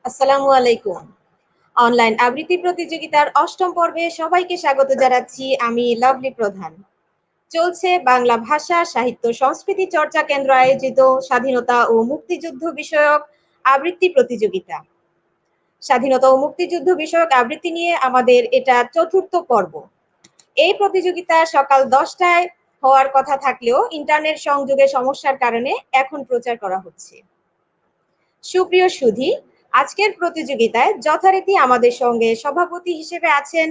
আসসালামু আলাইকুম। অনলাইন আবৃত্তি প্রতিযোগিতার অষ্টম পর্বে সবাইকে স্বাগত জানাচ্ছি। আমি লাভলি প্রধান। চলছে বাংলা ভাষা, সাহিত্য, সংস্কৃতি চর্চা কেন্দ্র আয়োজিত স্বাধীনতা ও মুক্তিযুদ্ধ বিষয়ক আবৃত্তি প্রতিযোগিতা। স্বাধীনতা ও মুক্তিযুদ্ধ বিষয়ক আবৃত্তি নিয়ে আমাদের এটা চতুর্থ পর্ব। এই প্রতিযোগিতা সকাল 10টায় হওয়ার কথা থাকলেও ইন্টারনেট সংযোগে সমস্যার কারণে এখন প্রচার করা হচ্ছে। সুপ্রিয় সুধী, আজকের প্রতিযোগিতায় যথারীতি আমাদের সঙ্গে সভাপতি হিসেবে আছেন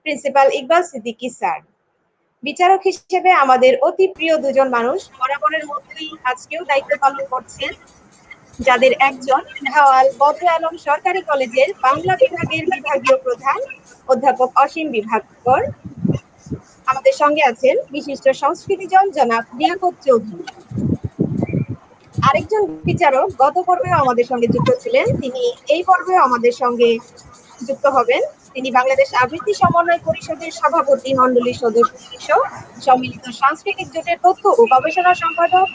প্রিন্সিপাল ইকবাল সিদ্দিকী স্যার। বিচারক হিসেবে আমাদের অতি প্রিয় দুজন মানুষ বরাবরের মতোই আজকেও দায়িত্ব পালন করছেন, যাদের একজন ঢাওয়াল বদর আলম সরকারি কলেজের বাংলা বিভাগের বিভাগীয় প্রধান অধ্যাপক অসীম বিভাকর। আমাদের সঙ্গে আছেন বিশিষ্ট সংস্কৃতিজন জনাব লিয়াকত চৌধুরী। আরেকজন বিচারক গত পর্বেও আমাদের সঙ্গে যুক্ত ছিলেন, তিনি এই পর্বেও আমাদের সঙ্গে যুক্ত হবেন। তিনি বাংলাদেশ আবৃত্তি সমন্বয় পরিষদের সভাপতি মণ্ডলীর সদস্য, সম্মিলিত সাংস্কৃতিক জোটের তথ্য ও গবেষণা সম্পাদক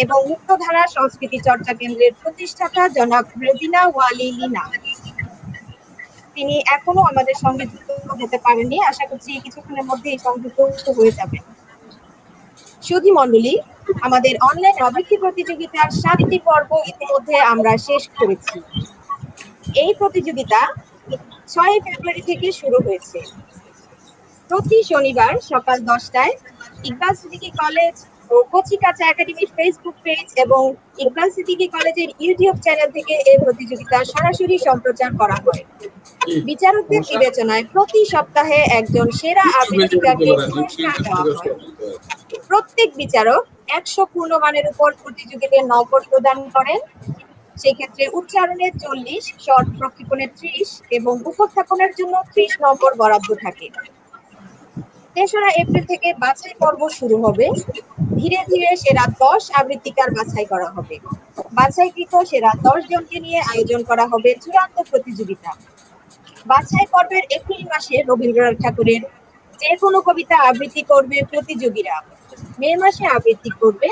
এবং মুক্তধারা সংস্কৃতি চর্চা কেন্দ্রের প্রতিষ্ঠাতা জনাব রেজিনা ওয়ালি লিনা। তিনি এখনো আমাদের সঙ্গে যুক্ত হতে পারেননি, আশা করছি কিছুক্ষণের মধ্যেই সংযুক্ত হয়ে যাবেন। সুধী মণ্ডলী, আমাদের অনলাইন আবৃত্তি প্রতিযোগিতার 7টি পর্ব ইতিমধ্যে আমরা শেষ করেছি। এই প্রতিযোগিতা 6 ফেব্রুয়ারি থেকে শুরু হয়েছে। প্রতি শনিবার সকাল 10টায় ইকবাল সিদ্দিকী কলেজ ও কচিকাঁচা একাডেমির ফেসবুক পেজ এবং ইকবাল সিদ্দিকী কলেজের ইউটিউব চ্যানেল থেকে এই প্রতিযোগিতা সরাসরি সম্প্রচার করা হয়। বিচারকদের বিবেচনায় প্রতি সপ্তাহে একজন সেরা আবৃত্তিকারকে পুরস্কার দেওয়া হয়। প্রত্যেক বিচারক 100 পূর্ণমানের উপর প্রতিযোগীদের নম্বর প্রদান করেন। সেক্ষেত্রে উচ্চারণে 40, স্বর প্রক্ষেপণে 30 এবং উপস্থাপনের জন্য 30 নম্বর বরাদ্দ থাকে। 3রা এপ্রিল থেকে বাছাই পর্ব শুরু হবে। ধীরে ধীরে সেরা 10 আবৃত্তিকার বাছাই করা হবে। বাছাইকৃত সেরা 10 জনকে নিয়ে আয়োজন করা হবে চূড়ান্ত প্রতিযোগিতা। বাছাই পর্বের এপ্রিল মাসে রবীন্দ্রনাথ ঠাকুরের যে কোনো কবিতা আবৃত্তি করবে প্রতিযোগীরা। মে মাসে আবৃত্তি করবে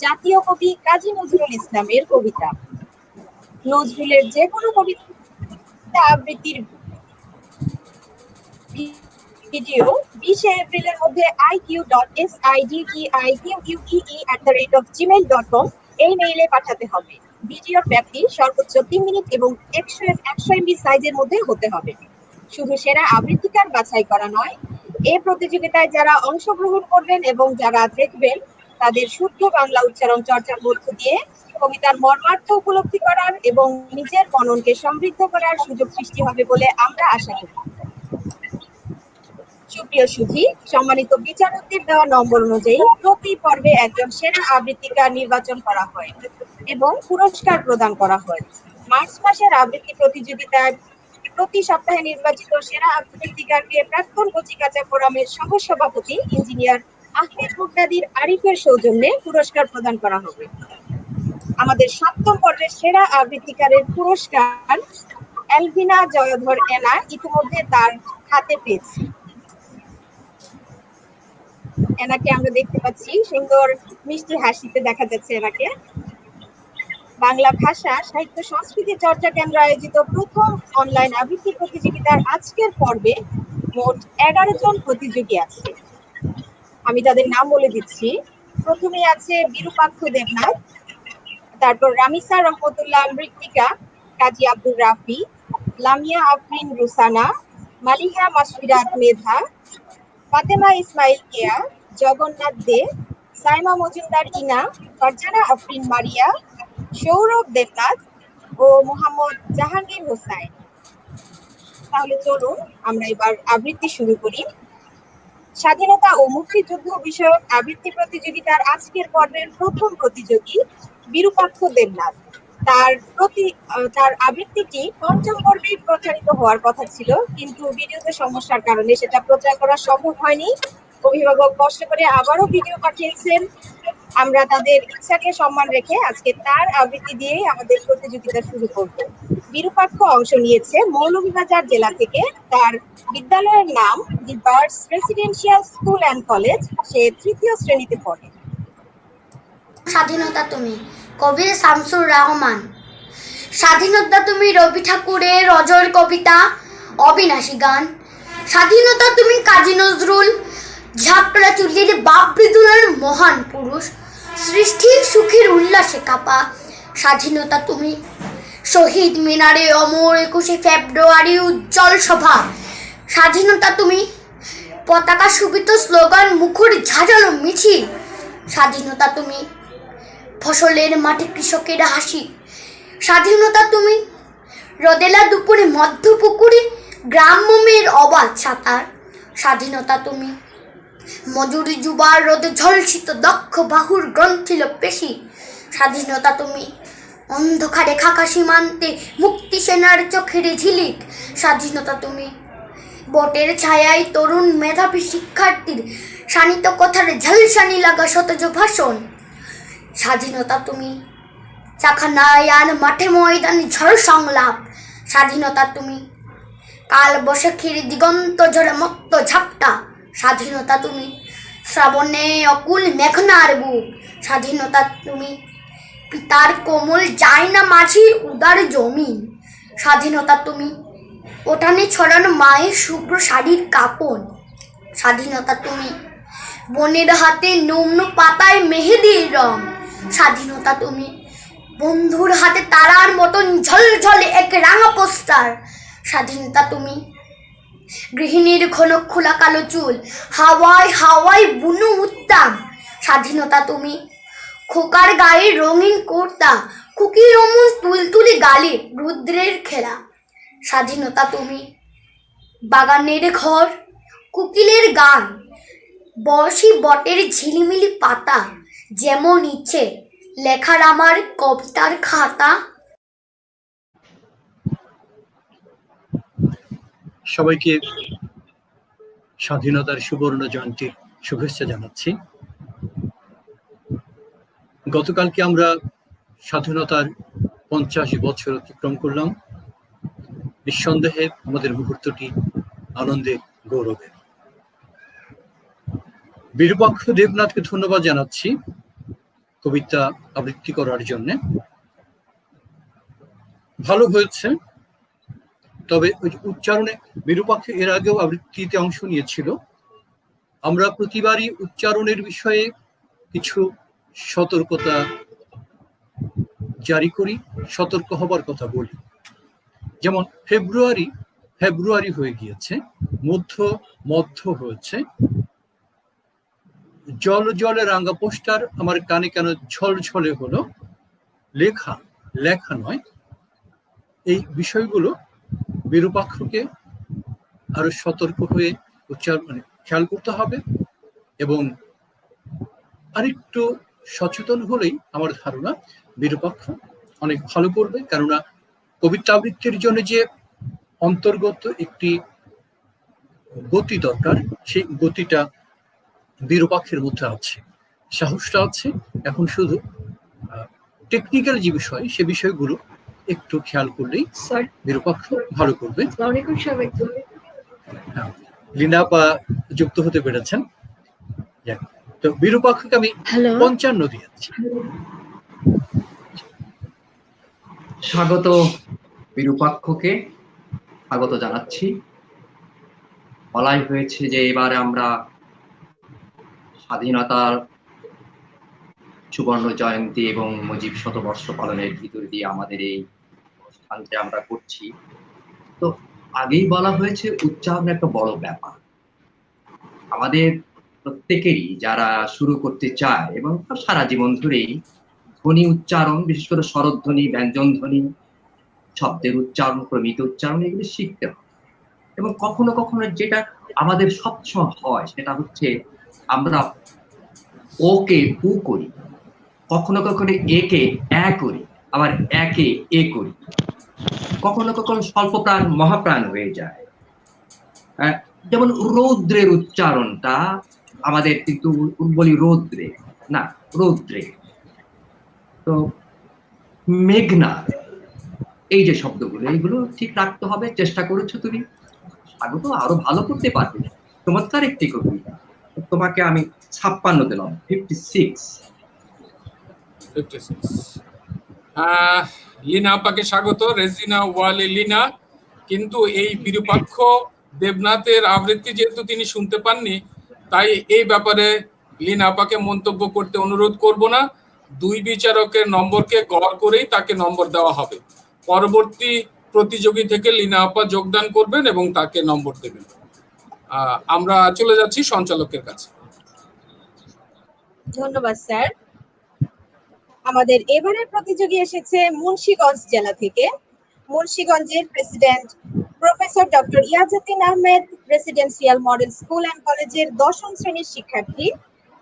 জাতীয় কবি কাজী নজরুল ইসলামের কবিতা। নজরুলের যে কোনো কবিতা আবৃত্তির ভিডিও 20 এপ্রিলের মধ্যে iq.sidkiqee@gmail.com এই মেইলে পাঠাতে হবে। ভিডিওর ব্যাপ্তি সর্বোচ্চ 3 মিনিট এবং 100 MB সাইজের মধ্যে হতে হবে। শুধু সেরা আবৃত্তিকার বাছাই করা নয়, এই প্রতিযোগিতায় যারা অংশগ্রহণ করবেন এবং যারা দেখবেন তাদের শুদ্ধ বাংলা উচ্চারণ চর্চার মধ্য দিয়ে কবিতার মর্মার্থ উপলব্ধি করার এবং নিজের মননকে সমৃদ্ধ করার সুযোগ সৃষ্টি হবে বলে আমরা আশা করি। সুপ্রিয় সুধী, সম্মানিত বিচারকদের দেওয়া নম্বর অনুযায়ী প্রতি পর্বে একজন সেরা আবৃত্তিকার নির্বাচন করা হয় এবং পুরস্কার প্রদান করা হয়। মার্চ মাসের আবৃত্তি প্রতিযোগিতায় প্রতি সপ্তাহে নির্বাচিত সেরা আবৃত্তিকারকে প্রাক্তন কচিকাঁচা ফোরামের সহ-সভাপতি ইঞ্জিনিয়ার আহমেদ মুগতাদির আরিফের সৌজন্যে পুরস্কার প্রদান করা হবে। আমাদের 7ম পর্বের সেরা আবৃত্তিকারের পুরস্কার এলভিনা জয়ধর এনা ইতিমধ্যে তার হাতে পেয়েছে। এনাকে আমরা দেখতে পাচ্ছি, সুন্দর মিষ্টি হাসিতে দেখা যাচ্ছে এনাকে। বাংলা ভাষা, সাহিত্য, সংস্কৃতি চর্চা কেন্দ্র আয়োজিত প্রথম অনলাইন আবৃত্তি প্রতিযোগিতার আজকের পর্বে মোট 11 জন প্রতিযোগী আছে। আমি তাদের নাম বলে দিচ্ছি। প্রথমে আছে বিরূপাক্ষ দেবনাথ, তারপর রামিসা রহমতুল্লাহ মৃত্তিকা, কাজী আব্দুর রাফি, লামিয়া আফরিন রুসানা, মালিহা মাসফিরাত মেধা, ফাতেমা ইসমাইল কেয়া, জগন্নাথ দে, সাইমা মজুমদার ইনা, ফারজানা আফরিন মারিয়া, সৌরভ দেবনাথ ও মোহাম্মদ জাহাঙ্গীর হোসাইন। তাহলে চলুন আমরা এবার আবৃত্তি শুরু করি। স্বাধীনতা ও মুক্তিযুদ্ধ বিষয়ক আবৃত্তি প্রতিযোগিতার আজকের পর্বের প্রথম প্রতিযোগী বিরূপাক্ষ দেবনাথ। তার আবৃত্তিটি 5ম পর্বে প্রচারিত হওয়ার কথা ছিল, কিন্তু ভিডিওতে সমস্যার কারণে সেটা প্রচার করা সম্ভব হয়নি। অভিভাবক কষ্ট করে আবারও ভিডিও পাঠিয়েছেন। আমরা তাদের ইচ্ছাকে সম্মান রেখে আজকে তার আবৃত্তি দিয়েই আমাদের প্রতিযোগিতা শুরু করব। বিরূপাক্ষ অংশ নিয়েছে মৌলভীবাজার জেলা থেকে। তার বিদ্যালয়ের নাম the Birds Residential School and College. সে 3য় শ্রেণীতে পড়ে। স্বাধীনতা তুমি, কবি শামসুর রহমান। স্বাধীনতা তুমি রবি ঠাকুরের অজর কবিতা, অবিনাশী গান। স্বাধীনতা তুমি কাজী নজরুল, ঝাপড়া চুলির বাবৃদুলার মহান পুরুষ, সৃষ্টির সুখের উল্লাসে কাপা। স্বাধীনতা তুমি শহীদ মিনারে অমর 21শে ফেব্রুয়ারি উজ্জ্বল সভা। স্বাধীনতা তুমি পতাকা শোভিত স্লোগান মুখর ঝাঁঝালো মিছিল। স্বাধীনতা তুমি ফসলের মাঠে কৃষকের হাসি। স্বাধীনতা তুমি রোদেলা দুপুরে মধ্য পুকুরে গ্রাম্য মেয়ের অবাধ সাঁতার। স্বাধীনতা তুমি মজুরি যুবার রোদে ঝলসিত দক্ষ বাহুর গ্রন্থিল পেশি। স্বাধীনতা তুমি অন্ধকারে খাকা সীমান্তে মুক্তি সেনার চোখের ঝিলিক। স্বাধীনতা তুমি বটের ছায়ায় তরুণ মেধাবী শিক্ষার্থীর শানিত কথার ঝলসানি লাগা শতজ ভাষণ। স্বাধীনতা তুমি চাখানায় আর মাঠে ময়দানে ঝড় সংলাপ। স্বাধীনতা তুমি কাল বৈশাখীর দিগন্ত ঝড়ে মত্ত ঝাপটা। স্বাধীনতা তুমি শ্রাবণে অকুল মেঘনার বুক। স্বাধীনতা তুমি পিতার কোমল যায় না মাঝির উদার জমিন। স্বাধীনতা তুমি ওঠানে ছড়ানো মায়ের শুভ্র শাড়ির কাপড়। স্বাধীনতা তুমি বনের হাতে নগ্ন পাতায় মেহেদির রং। স্বাধীনতা তুমি বন্ধুর হাতে তারার মতন ঝলঝলে এক রাঙা পোস্টার। স্বাধীনতা তুমি গৃহিণীর ঘন খোলা কালো চুল, হাওয়ায় হাওয়ায় বুনো উত্তাম। স্বাধীনতা তুমি খোকার গায়ে রঙিন কুর্তা, কুকির অমন তুলতুলি গালে রুদ্রের খেলা। স্বাধীনতা তুমি বাগানের ঘর, কুকিলের গান, বর্ষি বটের ঝিলিমিলি পাতা, যেমন ইচ্ছে লেখার আমার কবিতার খাতা। সবাইকে স্বাধীনতার সুবর্ণ জয়ন্তীর শুভেচ্ছা জানাচ্ছি। গতকালকে আমরা স্বাধীনতার 50 বছর অতিক্রম করলাম। নিঃসন্দেহে আমাদের মুহূর্তটি আনন্দের, গৌরবের। বিরূপাক্ষ দেবনাথকে ধন্যবাদ জানাচ্ছি কবিতা আবৃত্তি করার জন্য। ভালো হয়েছে, তবে ওই উচ্চারণে বিরূপাক্ষ এর আগেও আবৃত্তিতে অংশ নিয়েছিল। আমরা প্রতিবারই উচ্চারণের বিষয়ে কিছু সতর্কতা জারি করি, সতর্ক হবার কথা বলি। যেমন ফেব্রুয়ারি হয়ে গিয়েছে, মধ্য হয়েছে। জলে রাঙা পোস্টার আমার কানে কেন ঝলঝলে হলো, লেখা নয়। এই বিষয়গুলো বিরূপাক্ষকে আরো সতর্ক হয়ে খেয়াল করতে হবে এবং আরেকটু সচেতন হলেই আমার ধারণা বিরূপাক্ষ অনেক ভালো করবে। কেননা কবিতা আবৃত্তির জন্য যে অন্তর্গত একটি গতি দরকার, সেই গতিটা বিরূপাক্ষের মধ্যে আছে, সাহসটা আছে। এখন শুধু টেকনিক্যাল যে বিষয়, সে বিষয়গুলো একটু খেয়াল করলেই বিরূপাক্ষ ভালো করবে। লিনা বা যুক্ত হতে পেরেছেন। তো বিরূপাক্ষকে আমি 55 দিয়েছি। স্বাগত বিরূপাক্ষকে স্বাগত জানাচ্ছি। বলাই হয়েছে যে এবারে আমরা স্বাধীনতার সুবর্ণ জয়ন্তী এবং মুজিব শতবর্ষ পালনের ভিতর দিয়ে আমাদের এই অনুষ্ঠানটা আমরা করছি। তো আগেই বলা হয়েছে উচ্চারণ একটা বড় ব্যাপার। আমাদের প্রত্যেকেরই যারা শুরু করতে চায় এবং সারা জীবন ধরেই ধ্বনি উচ্চারণ, বিশেষ করে স্বরধ্বনি, ব্যঞ্জন ধ্বনি, শব্দের উচ্চারণ, প্রমিত উচ্চারণ, এগুলো শিখতে হবে। এবং কখনো কখনো যেটা আমাদের সবসময় হয় সেটা হচ্ছে আমরা ওকে উ করি, কখনো কখনো একে এ করি, আবার একে এ করি, কখনো কখনো স্বল্পপ্রাণ মহাপ্রাণ হয়ে যায়। যেমন রৌদ্রের উচ্চারণটা আমাদের কিন্তু বলি রৌদ্রে না, রৌদ্রে। তো মেঘনা, এই যে শব্দগুলো, এইগুলো ঠিক রাখতে হবে। চেষ্টা করেছো তুমি, স্বাগত, আরো ভালো করতে পারবে। চমৎকার একটি কবিতা, তোমাকে আমি 56 দিলাম। 56। লিনা আপাকে স্বাগত, রেজিনা ওয়ালি লিনা। কিন্তু এই বিরূপাক্ষ দেবনাথের আবৃত্তি যেহেতু তিনি শুনতে পাননি, তাই এই ব্যাপারে লিনা আপাকে মন্তব্য করতে অনুরোধ করব না। দুই বিচারকের নম্বরকে গড় করেই তাকে নম্বর দেওয়া হবে। পরবর্তী প্রতিযোগী থেকে লিনা আপা যোগদান করবেন এবং তাকে নম্বর দেবেন। আমরা চলে যাচ্ছি সঞ্চালকের কাছে। ধন্যবাদ স্যার। আমাদের এবারের প্রতিযোগী এসেছে মুন্সিগঞ্জ জেলা থেকে। মুন্সিগঞ্জের president professor doctor Iajuddin Ahmed residential model school and কলেজের 10ম শ্রেণীর শিক্ষার্থী।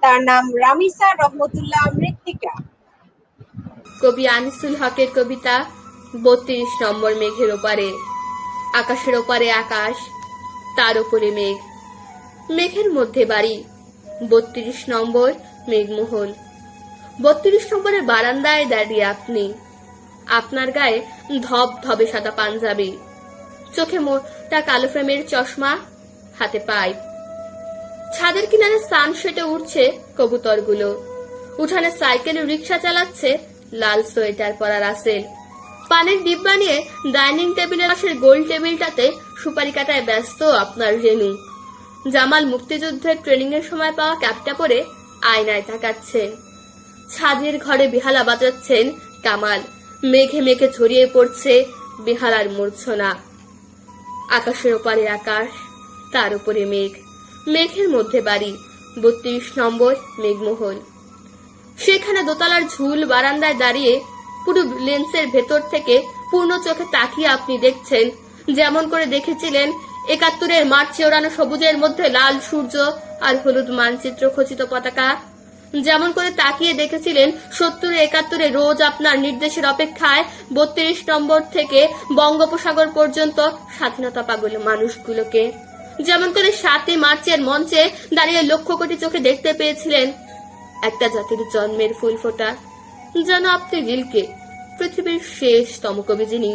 তার নাম রামিসা রহমতুল্লাহ মৃত্তিকা। কবি আনিসুল হকের কবিতা 32 নম্বর। মেঘের ওপারে, আকাশের ওপারে আকাশ, তার উপরে মেঘ, মেঘের মধ্যে বাড়ি, 32 নম্বর মেঘমহল। 32 নম্বরের বারান্দায় দাঁড়িয়ে আপনি, আপনার গায়ে ধবধবে সাদা পাঞ্জাবি, চোখে মোটা কালো ফ্রেমের চশমা, হাতে পাইপ। ছাদের কিনারে সানসেটে উঠছে কবুতরগুলো, উঠানে সাইকেল রিক্সা চালাচ্ছে লাল সোয়েটার পরা রাসেল। পানের ডিব্বা নিয়ে ডাইনিং টেবিলের পাশের গোল টেবিলটাতে সুপারি কাটায় ব্যস্ত আপনার রেনু। জামাল মুক্তিযুদ্ধের ট্রেনিং এর সময় পাওয়া ক্যাপটা পরে আয়নায় তাকাচ্ছে। ছাদের ঘরে বেহালা বাজাচ্ছেন কামাল, মেঘে মেঘে ছড়িয়ে পড়ছে বেহালার মূর্ছনা। আকাশের ওপারে আকাশ, তার উপরে মেঘ, মেঘের মধ্যে বাড়ি, 32 নম্বর মেঘমহল। সেখানে দোতলার ঝুল বারান্দায় দাঁড়িয়ে পুরো লেন্সের ভেতর থেকে পূর্ণ চোখে তাকিয়ে আপনি দেখছেন যেমন করে দেখেছিলেন 71-এর মার্চে ওড়ানো সবুজের মধ্যে লাল সূর্য আর হলুদ মানচিত্র খচিত পতাকা, যেমন করে তাকিয়ে দেখেছিলেন 70-71-এ রোজ আপনার নির্দেশের অপেক্ষায় 32 নম্বর থেকে বঙ্গোপসাগর পর্যন্ত স্বাধীনতা পাগল মানুষগুলোকে, যেমন করে 7 মার্চের মঞ্চে দাঁড়িয়ে লক্ষ কোটি চোখে দেখতে পেয়েছিলেন একটা জাতির জন্মের ফুল ফোটা। যেন আপনি রিলকে, পৃথিবীর শেষতম কবি যিনি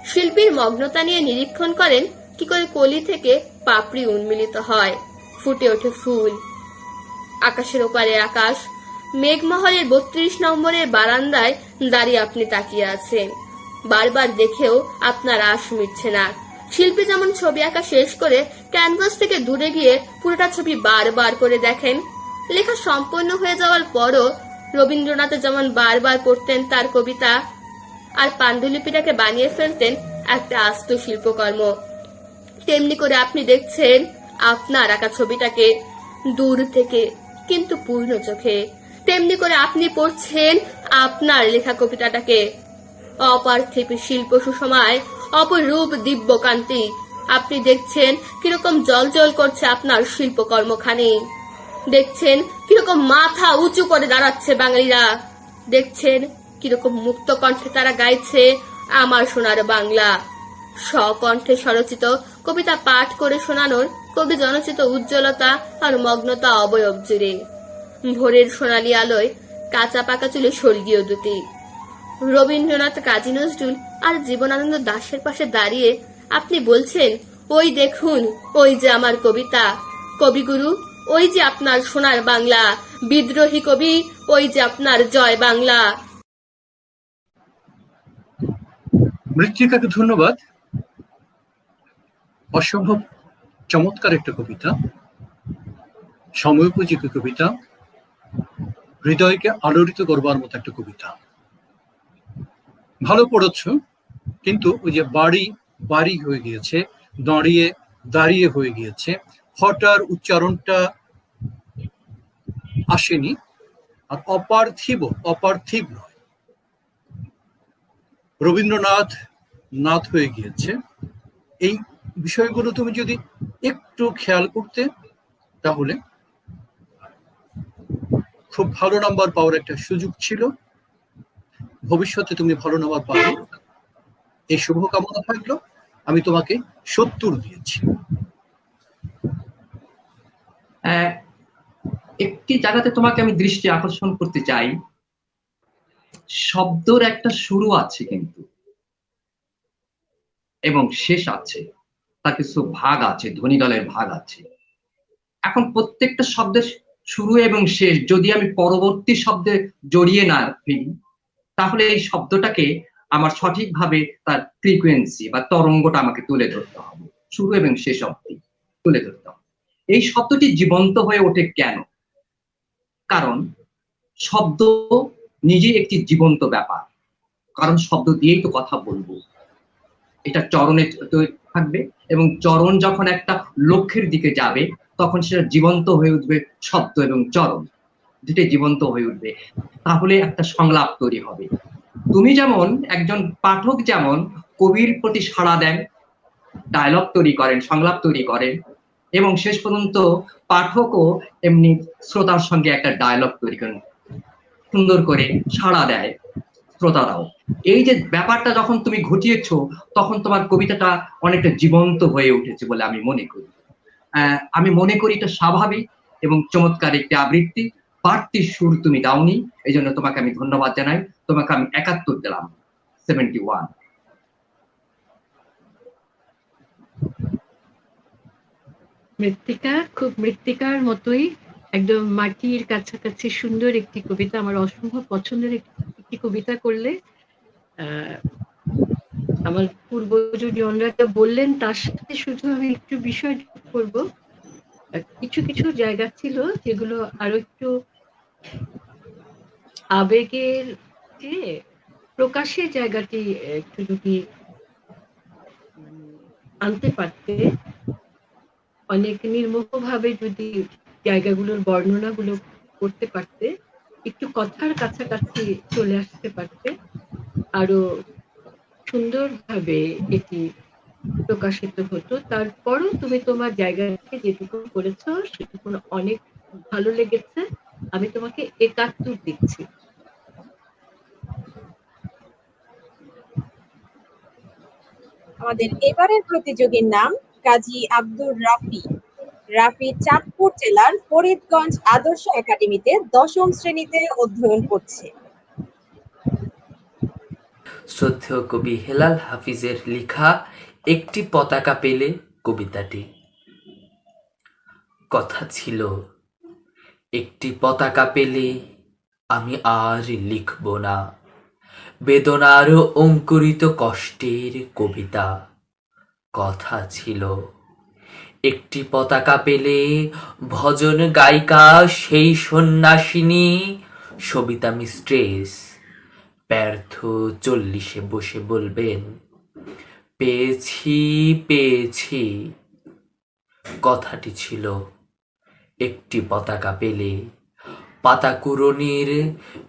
শিল্পীর মগ্নতা নিয়ে নিরীক্ষণ করেন কি করে কলি থেকে পাপড়ি উন্মিলিত হয়, ফুটে ওঠে ফুল। আকাশের ওপারে আকাশ, মেঘমহলের 32 নম্বরের বারান্দায় দাঁড়িয়ে আপনি তাকিয়ে আছেন। বারবার দেখেও আপনার আশ মিটছে না। শিল্পী যেমন ছবি আঁকা শেষ করে ক্যানভাস থেকে দূরে গিয়ে পুরোটা ছবি বারবার করে দেখেন, লেখা সম্পন্ন হয়ে যাওয়ার পরও রবীন্দ্রনাথ যেমন বারবার পড়তেন তার কবিতা আর পাণ্ডুলিপিটাকে বানিয়ে ফেলতেন একটা আস্ত শিল্পকর্ম, তেমনি করে আপনি দেখছেন আপনার আঁকা ছবিটাকে দূর থেকে কিন্তু পূর্ণ চোখে। তেমনি করে আপনি পড়ছেন আপনার লেখা কবিতাটাকে। অপার্থিব শিল্প সুষমায়, অপরূপ দিব্যকান্তি। আপনি দেখছেন কিরকম জলজল করছে আপনার শিল্পকর্মখানি, দেখছেন কিরকম মাথা উঁচু করে দাঁড়াচ্ছে বাঙালিরা, দেখছেন কিরকম মুক্ত কণ্ঠে তারা গাইছে আমার সোনার বাংলা। স্বকণ্ঠে স্বরচিত কবিতা পাঠ করে শোনানোর কবি জনচিত উজ্জ্বলতা আর মগ্নতা অবয়ব জুড়ে। ভোরের সোনালী আলোয় কাঁচা পাকা চুলে স্বর্গীয় দুটি। রবীন্দ্রনাথ, কাজী নজরুল আর জীবনানন্দ দাশের পাশে দাঁড়িয়ে আপনি বলছেন, ওই দেখুন, ওই যে আমার কবিতা, কবিগুরু, ওই যে আপনার সোনার বাংলা, বিদ্রোহী কবি, ওই যে আপনার জয় বাংলা। মৃত্তিকাকে ধন্যবাদ। অসম্ভব চমৎকার একটা কবিতা, সময়োপযোগী কবিতা, হৃদয়কে আলোড়িত করবার মতো একটা কবিতা। ভালো পড়েছ, কিন্তু ওই যে বাড়ি বাড়ি হয়ে গিয়েছে, দাঁড়িয়ে দাঁড়িয়ে হয়ে গিয়েছে, ফটার উচ্চারণটা আসেনি। আর অপার্থিব, অপার্থিব নয়, রবীন্দ্রনাথ নাথ হয়ে গিয়েছে। এই বিষয়গুলো তুমি যদি একটু খেয়াল করতে, তাহলে খুব ভালো নাম্বার পাওয়ার একটা সুযোগ ছিল। ভবিষ্যতে তুমি ভালো নাম্বার পাবে, এই শুভকামনা থাকলো। আমি তোমাকে 70 দিয়েছি। একটি জায়গাতে তোমাকে আমি দৃষ্টি আকর্ষণ করতে চাই। শব্দের একটা শুরু আছে কিন্তু, এবং শেষ আছে, তার কিছু ভাগ আছে, ধ্বনিদলের ভাগ আছে। এখন প্রত্যেকটা শব্দের শুরু এবং শেষ যদি আমি পরবর্তী শব্দে জড়িয়ে না ফেলি, তাহলে এই শব্দটাকে আমার সঠিকভাবে তার ফ্রিকোয়েন্সি বা তরঙ্গটা আমাকে তুলে ধরতে হবে, শুরু এবং শেষ অবধি তুলে ধরতে হবে। এই শব্দটি জীবন্ত হয়ে ওঠে কেন? কারণ শব্দ নিজে একটি জীবন্ত ব্যাপার, কারণ শব্দ দিয়েই তো কথা বলবো। এটা চরণে থাকবে এবং চরণ যখন একটা লক্ষ্যের দিকে যাবে তখন সেটা জীবন্ত হয়ে উঠবে, শব্দ এবং চরণ দুটোই জীবন্ত হয়ে উঠবে, তাহলে একটা সংলাপ তৈরি হবে। তুমি যেমন একজন পাঠক যেমন কবির প্রতি সাড়া দেন, ডায়লগ তৈরি করেন, সংলাপ তৈরি করেন, এবং শেষ পর্যন্ত পাঠকও এমনি শ্রোতার সঙ্গে একটা ডায়লগ তৈরি করেন, সুন্দর করে সাড়া দেয় শ্রোতারাও। এই যে ব্যাপারটা যখন তুমি ঘটিয়েছো তখন তোমার কবিতাটা অনেকটা জীবন্ত হয়ে উঠেছে বলে আমি মনে করি। এটা স্বাভাবিক এবং চমৎকার একটি আবৃত্তি। বাড়তি সুর তুমি দাওনি, এই জন্য তোমাকে আমি ধন্যবাদ জানাই। তোমাকে আমি ৭১ দিলাম, 71। মৃত্তিকা খুব মৃত্তিকার মতোই একদম মাটির কাছাকাছি সুন্দর একটি কবিতা, আমার অসম্ভব পছন্দের একটি কবিতা করলে। আমার পূর্বজনরা যা বললেন তার সাথে শুধু আমি একটু বিষয় যোগ করব। কিছু কিছু জায়গা ছিল যেগুলো আরো একটু আবেগের যে প্রকাশের জায়গাটি একটু যদি আনতে পারতে, অনেক নির্মোহভাবে যদি জায়গাগুলোর বর্ণনাগুলো করতে পারতে, একটু কথার কাছাকাছি চলে আসতে পারতে, আরো সুন্দরভাবে এটি প্রকাশিত হতো। তারপরও তুমি তোমার জায়গা থেকে যেটুকু করেছো সেটুকু অনেক ভালো লেগেছে। আমি তোমাকে ৭১ দিচ্ছি। আমাদের এবারের প্রতিযোগীর নাম কাজী আব্দুর রাফি। রাফি চাঁদপুর জেলার ফরিদগঞ্জ আদর্শ একাডেমিতে ১০ম শ্রেণীতে অধ্যয়ন করছে। শ্রদ্ধেয় কবি হেলাল হাফিজের লেখা একটি পতাকা পেলে কবিতাটি। কথা ছিল, একটি পতাকা পেলে আমি আর লিখব না বেদনার অঙ্কুরিত কষ্টের কবিতা। কথা ছিল, একটি পতাকা পেলে ভজন গায়িকা সেই সন্ন্যাসিনী সবিতা মিস্ট্রেস ব্যর্থ ৪০-এ বসে বলবেন, পেয়েছি পেয়েছি। কথাটি ছিল, একটি পতাকা পেলে পাতাকুড়নির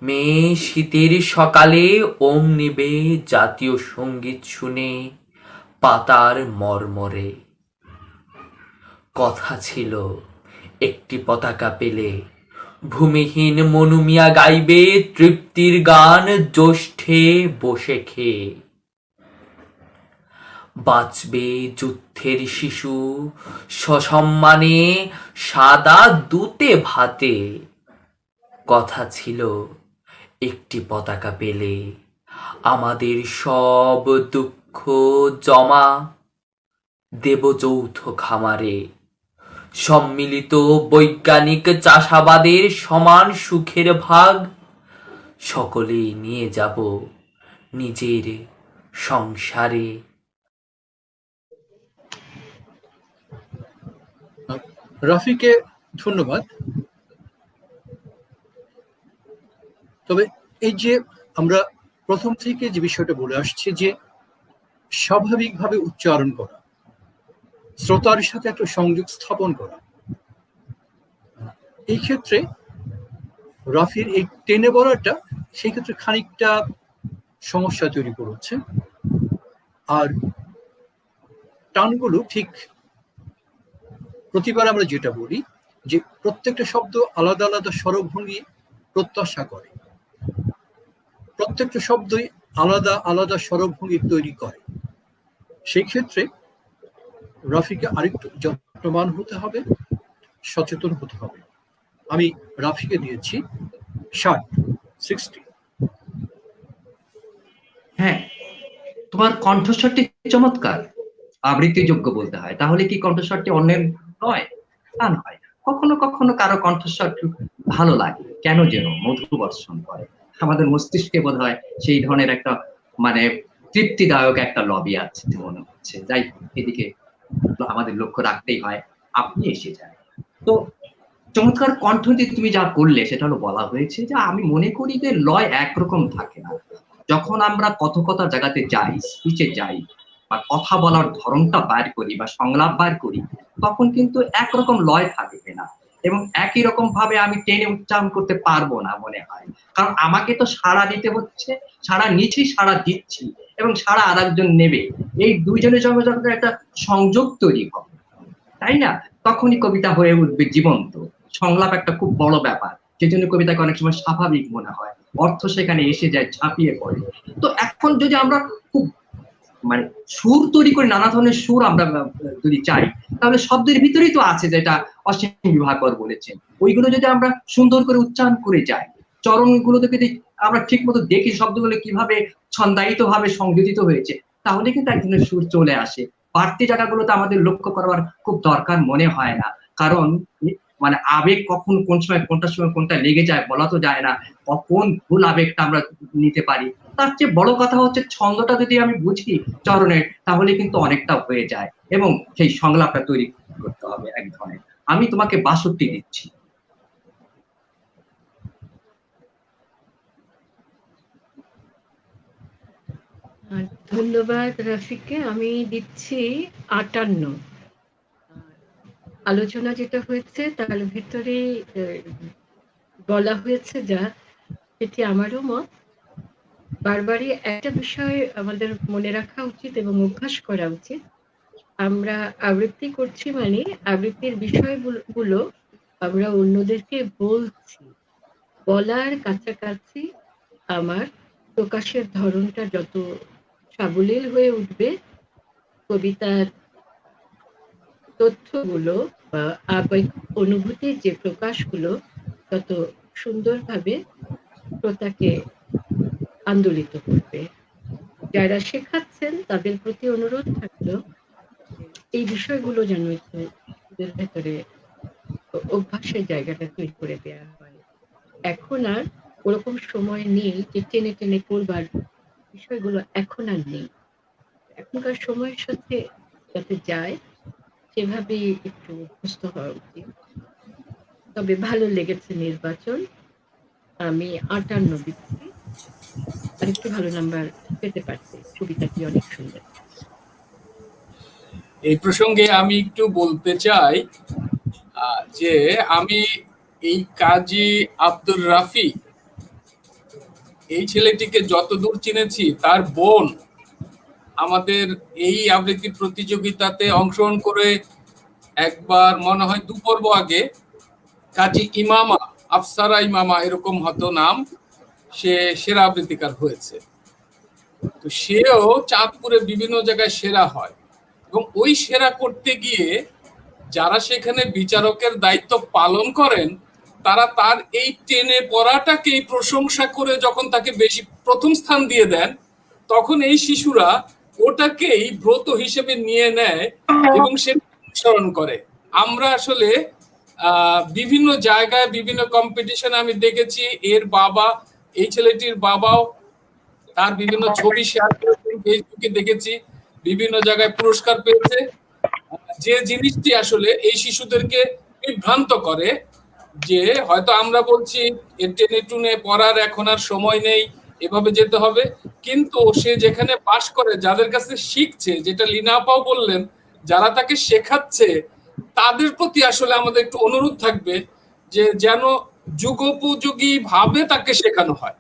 মেয়ে শীতের সকালে ওম নিবে জাতীয় সঙ্গীত শুনে পাতার মর্মরে। কথা ছিল, একটি পতাকা পেলে ভূমিহীন মনুমিয়া গাইবে তৃপ্তির গান জ্যৈষ্ঠে বসে খেয়ে। বাঁচবে যুদ্ধের শিশু সসম্মানে সাদা দুতে ভাতে। কথা ছিল, একটি পতাকা পেলে আমাদের সব দুঃখ জমা দেব যৌথ খামারে। সম্মিলিত বৈজ্ঞানিক চাষাবাদের সমান সুখের ভাগ সকলেই নিয়ে যাব নিজের সংসারে। রাফিকে ধন্যবাদ। তবে এই যে আমরা প্রথম থেকে যে বিষয়টা বলে আসছি যে স্বাভাবিকভাবে উচ্চারণ করা, শ্রোতার সাথে একটা সংযোগ স্থাপন করা, এই ক্ষেত্রে রাফির এই টেনে বলাটা সেই ক্ষেত্রে খানিকটা সমস্যা তৈরি করেছে। আর টানগুলো ঠিক প্রতিবার আমরা যেটা বলি যে প্রত্যেকটা শব্দ আলাদা আলাদা স্বরভঙ্গি প্রত্যাশা করে, প্রত্যেকটা শব্দই আলাদা আলাদা স্বরভঙ্গি তৈরি করে। সেই ক্ষেত্রে রাফিকে আরেকটু যত্নবান হতে হবে, সচেতন হতে হবে। আমি রাফিকে দিয়েছি 60। হ্যাঁ, তোমার কণ্ঠস্বরটি চমৎকার, আবৃত্তিযোগ্য বলতে হয়। তাহলে কি কণ্ঠস্বরটি অন্যের নয়? তা নয়। কখনো কখনো কারো কণ্ঠস্বর ভালো লাগে, কেন যেন মধু বর্ষণ করে। আমাদের মস্তিষ্কে বোধ হয় সেই ধরনের একটা মানে তৃপ্তিদায়ক একটা লবি আছে মনে হচ্ছে। যাই হোক, এদিকে আমাদের লক্ষ্য রাখতেই হয়। আপনি এসে যান। তো চমৎকার কণ্ঠ দিয়ে তুমি যা করলে সেটা হলো বলা হয়েছে যে আমি মনে করি যে লয় একরকম থাকে না। যখন আমরা কথকতার জায়গাতে যাই, স্পিচে যাই বা কথা বলার ধরনটা বাইর করি বা সংলাপ বাইর করি, তখন কিন্তু একরকম লয় থাকবে না এবং একই রকম ভাবে আমি টেনে উচ্চারণ করতে পারবো না মনে হয়। কারণ আমাকে তো সাড়া দিতে হচ্ছে, সাড়া নিচ্ছি, সাড়া দিচ্ছি এবং সাড়া আরেকজন নেবে। এই দুইজনের সঙ্গে যখন একটা সংযোগ তৈরি হবে, তাই না? তখনই কবিতা হয়ে উঠবে জীবন্ত। সংলাপ একটা খুব বড় ব্যাপার, যেজন্য কবিতাকে অনেক সময় স্বাভাবিক মনে হয়, অর্থ সেখানে এসে যায়, ঝাঁপিয়ে পড়ে। তো এখন যদি আমরা খুব মানে সুর তৈরি করে, নানা ধরনের সুর আমরা যদি চাই, তাহলে শব্দের ভিতরেই তো আছে, যেটা অসীম বিভাকর বলেছেন, ওইগুলো যদি আমরা সুন্দর করে উচ্চারণ করে যাই, চরণগুলো থেকে যদি আমরা ঠিক মতো দেখি শব্দগুলো কিভাবে ছন্দায়িত ভাবে সংযোজিত হয়েছে, তাহলে কিন্তু এক ধরনের সুর চলে আসে। বাড়তি জায়গাগুলোতে আমাদের লক্ষ্য করার খুব দরকার মনে হয় না, কারণ মানে আবেগ কখন কোন সময় কোনটার সময় কোনটা লেগে যায় বলা তো যায় না, কখন ভুল আবেগটা আমরা নিতে পারি। তার চেয়ে বড় কথা হচ্ছে ছন্দটা যদি আমি বুঝি চরণের, তাহলে কিন্তু অনেকটা হয়ে যায় এবং সেই সংলাপটা তৈরি করতে হবে এক ধরনের। আমি তোমাকে ৬২ দিচ্ছি। ধন্যবাদ রাফিককে। আমি দিচ্ছি ৫৮। আলোচনা যেটা হয়েছে তার ভিতরে বলা হয়েছে যা, সেটি আমারও মত। বারবারই একটা বিষয় আমাদের মনে রাখা উচিত এবং অভ্যাস করা উচিত, আমরা আবৃত্তি করছি মানে আবৃত্তির বিষয়গুলো আমরা অন্যদেরকে বলছি, বলার কাছাকাছি আমার প্রকাশের ধরনটা যত সাবলীল হয়ে উঠবে, কবিতার তথ্যগুলো বা আবেগ অনুভূতির যে প্রকাশগুলো তত সুন্দরভাবে শ্রোতাকে আন্দোলিত করবে। যারা শেখাচ্ছেন তাদের প্রতি অনুরোধ থাকলো এই বিষয়গুলো যেন একটু ওদের ভেতরে অভ্যাসের জায়গাটা তৈরি করে দেওয়া হয়। এখন আর ওরকম সময় নেই যে টেনে টেনে করবার বিষয়গুলো, এখন আর নেই। এখনকার সময়ের সাথে যাতে যায় সেভাবেই একটু অভ্যস্ত হওয়া উচিত। তবে ভালো লেগেছে নির্বাচন, আমি ৫৮ দিচ্ছি। আর একটু ভালো নাম্বার পেতে পারছি, কবিতাটি অনেক সুন্দর। এই প্রসঙ্গে আমি একটু বলতে চাই যে আমি এই কাজী আব্দুর রাফি এই ছেলেটিকে যতদূর চিনেছি, তার বোন আমাদের এই আবৃত্তি প্রতিযোগিতাতে অংশগ্রহণ করে একবার মনে হয় ২ পর্ব আগে কাজী ইমামা, আফসারা ইমামা এরকম হয়তো নাম, সে সেরা আবৃত্তিকার হয়েছে। তো সেও চাঁদপুরে বিভিন্ন জায়গায় সেরা হয় এবং ওই সেরা করতে গিয়ে যারা সেখানে বিচারকের দায়িত্ব পালন করেন, তারা তার এই টেনে পড়াটাকেই প্রশংসা করে যখন তাকে বেশি প্রথম স্থান দিয়ে দেন, তখন এই শিশুরা ওটাকেই ব্রত হিসেবে নিয়ে নেয় এবং সেটা অনুসরণ করে। আমরা আসলে বিভিন্ন জায়গায় বিভিন্ন কম্পিটিশনে আমি দেখেছি, এর বাবা, এই ছেলেটির বাবাও তার বিভিন্ন ছবি শেয়ার করেছেন, ফেসবুকে দেখেছি, বিভিন্ন জায়গায় পুরস্কার পেয়েছে। যে জিনিসটি আসলে এই শিশুদেরকে বিভ্রান্ত করে, যে হয়তো আমরা বলছি টেনে টুনে পড়ার এখন আর সময় নেই, এভাবে যেতে হবে, কিন্তু সে যেখানে পাশ করে, যাদের কাছে শিখছে, যেটা লীনা আপাও বললেন, যারা তাকে শেখাচ্ছে তাদের প্রতি আসলে আমাদের একটু অনুরোধ থাকবে যে যেন যুগোপযোগী ভাবে তাকে শেখানো হয়।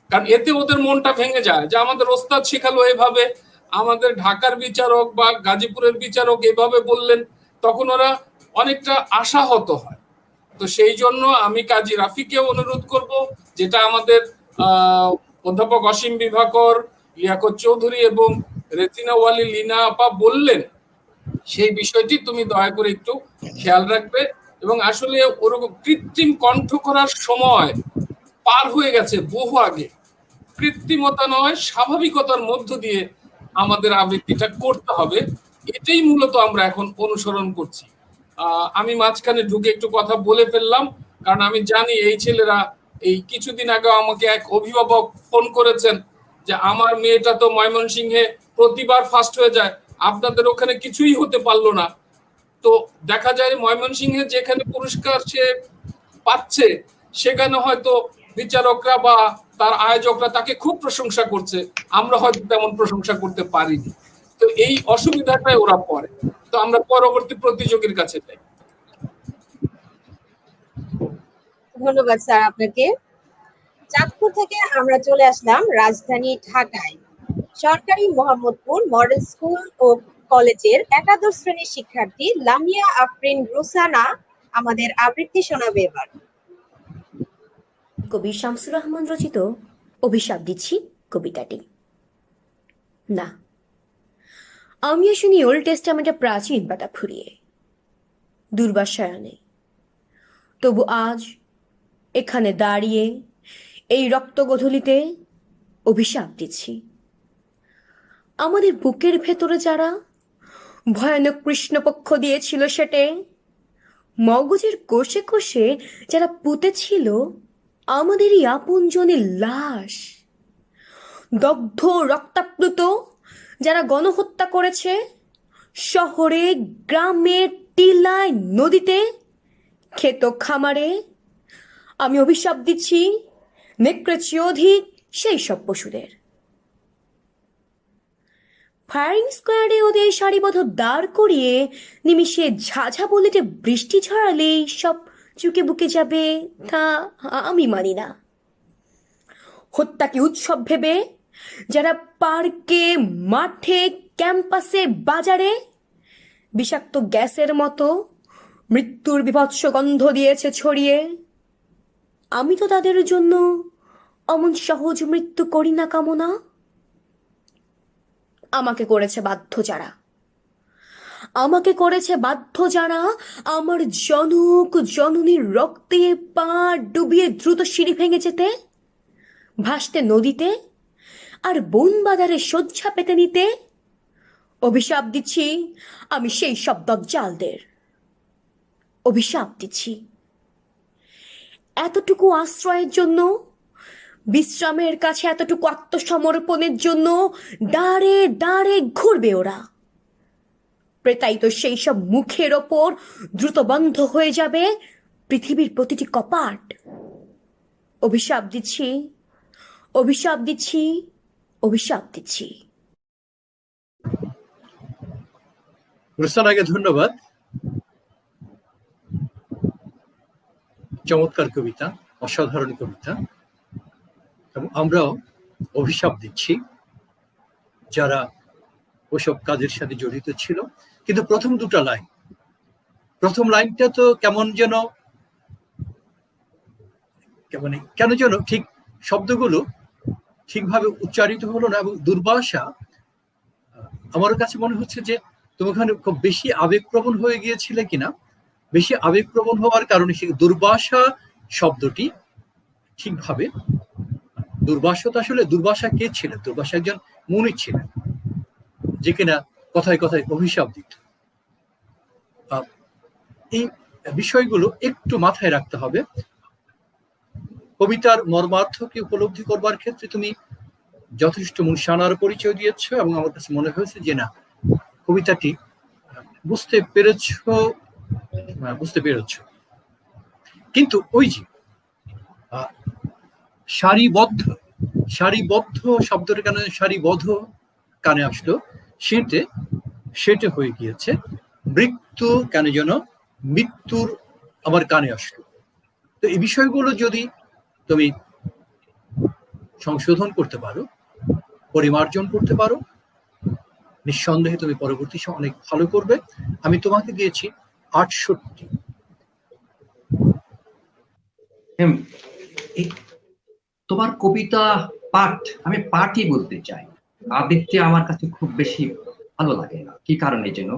কারণ এতে ওদের মনটা ভেঙে যায় যে আমাদের ওস্তাদ শেখালো এভাবে, আমাদের ঢাকার বিচারক বা গাজীপুরের বিচারক এভাবে বললেন, তখন ওরা অনেকটা আশাহত হয়। তো সেই জন্য আমি কাজী রাফিকেও অনুরোধ করব, যেটা আমাদের অধ্যাপক অসীম বিভাকর, লিয়াকত চৌধুরী এবং রেজিনা ওয়ালি লীনা আপা বললেন, সেই বিষয়টি তুমি দয়া করে একটু খেয়াল রাখবে। এবং আসলে ওরকম কৃত্রিম কণ্ঠ করার সময় পার হয়ে গেছে বহু আগে। কৃত্রিমতা নয়, স্বাভাবিকতার মধ্য দিয়ে আমাদের আবৃত্তিটা করতে হবে, এটাই মূলত আমরা এখন অনুসরণ করছি। আমি মাঝখানে ঢুকে একটু কথা বলে ফেললাম, কারণ আমি জানি এই ছেলেরা, এই কিছুদিন আগে আমাকে এক অভিভাবক ফোন করেছেন যে আমার মেয়েটা তো ময়মনসিংহে প্রতিবার ফার্স্ট হয়ে যায়, আপনাদের ওখানে কিছুই হতে পারলো না। তো দেখা যায় ময়মনসিংহে যেখানে পুরস্কার সে পাচ্ছে সেখানে হয়তো বিচারকরা বা তার আয়োজকরা তাকে খুব প্রশংসা করছে, আমরা হয়তো তেমন প্রশংসা করতে পারিনি। তো এই অসুবিধাটাই ওরা পড়ে। তো আমরা পরবর্তী প্রতিযোগীর কাছে যাই। ধন্যবাদ স্যার আপনাকে। চাঁদপুর থেকে আমরা চলে আসলাম রাজধানী ঢাকায়। সরকারি মোহাম্মদপুর মডেল স্কুল ও কলেজের একাদশ শ্রেণীর শিক্ষার্থী লামিয়া আফরিন রুসানা আমাদের আবৃত্তি শোনাবে এবার। কবি শামসুর রহমান রচিত অভিশাপ দিচ্ছি কবিতাটি। না, আমিও শুনি ওল্ড টেস্টামেন্টের প্রাচীন পাতা ফুরিয়ে দুর্বাসায়নে, তবু আজ এখানে দাঁড়িয়ে এই রক্তগধূলিতে অভিশাপ দিচ্ছি আমাদের বুকের ভেতরে যারা ভয়ানক কৃষ্ণপক্ষ দিয়েছিল সেটে, মগজের কোষে কোষে যারা পুঁতেছিল আমাদেরই আপনজনের লাশ, দগ্ধ রক্তাপ্লুত যারা গণহত্যা করেছে শহরে গ্রামে টিলায় নদীতে ক্ষেত খামারে, আমি অভিশাপ দিচ্ছি নেকড়ের চেয়ে অধিক সেই সব পশুদের। ফায়ারিং স্কোয়াডে ওদের সারিবদ্ধ দাঁড় করিয়ে নিমিষে ঝাঝা বুলেটে বৃষ্টি ঝরালেই সব চুকে বুকে যাবে তা আমি মানি না। হত্যাকে উৎসব ভেবে যারা পার্কে মাঠে ক্যাম্পাসে বাজারে বিষাক্ত গ্যাসের মতো মৃত্যুর বীভৎস গন্ধ দিয়েছে ছড়িয়ে, আমি তো তাদের জন্য অমন সহজ মৃত্যু করি না কামনা। আমাকে করেছে বাধ্য যারা, আমাকে করেছে বাধ্য যারা আমার জনক জননীর রক্তে পা ডুবিয়ে দ্রুত সিঁড়ি ভেঙে যেতে, ভাসতে নদীতে আর বন বাজারে শয্যা পেতে নিতে। অভিশাপ দিচ্ছি আমি সেই সব দজ্জালদের, অভিশাপ দিচ্ছি এতটুকু আশ্রয়ের জন্য, বিশ্রামের কাছে এতটুকু আত্মসমর্পণের জন্য দাঁড়ে দাঁড়ে ঘুরবে ওরা। প্রেতাই তো সেই সব মুখের ওপর দ্রুত বন্ধ হয়ে যাবে পৃথিবীর প্রতিটি কপাট। অভিশাপ দিচ্ছি, অভিশাপ দিচ্ছি, অভিশাপ দিচ্ছি। রুসানাকে ধন্যবাদ। চমৎকার কবিতা, অসাধারণ কবিতা। এবং আমরাও অভিশাপ দিচ্ছি যারা ওসব কাজের সাথে জড়িত ছিল। কিন্তু প্রথম দুটো লাইন, প্রথম লাইনটা তো কেমন যেন কেন যেন ঠিক শব্দগুলো ঠিকভাবে উচ্চারিত হলো না। এবং দুর্বাসা, আমার কাছে মনে হচ্ছে যে তুমি ওখানে খুব বেশি আবেগপ্রবণ হয়ে গিয়েছিলে কিনা। বেশি আবেগপ্রবণ হওয়ার কারণে সে দুর্বাসা শব্দটি ঠিকভাবে, দুর্বাসা তো আসলে দুর্বাসা কে ছিলেন? দুর্বাসা একজন মুনি ছিলেন যে কিনা কথায় কথায় অভিশাপ দিত। এই বিষয়গুলো একটু মাথায় রাখতে হবে। কবিতার মর্মার্থকে উপলব্ধি করবার ক্ষেত্রে তুমি যথেষ্ট মুনশানার পরিচয় দিয়েছ এবং আমার কাছে মনে হয়েছে যে না, কবিতাটি বুঝতে পেরেছ। কিন্তু ওই যে সারিবদ্ধ শব্দটা কেন সারিবদ্ধ কানে আসলো, সেটা হয়ে গিয়েছে মৃত্যু কেন যেন মৃত্যুর আমার কানে আসলো। তো এই বিষয়গুলো যদি তুমি সংশোধন করতে পারো, পরিমার্জন করতে পারো, নিঃসন্দেহে তুমি পরবর্তী সময় অনেক ভালো করবে। আমি তোমাকে দিয়েছি 68। তোমার কবিতা পাঠ, আমি পাঠই বলতে চাই, আবৃত্তি আমার কাছে খুব বেশি ভালো লাগে না। কি কারণে যেন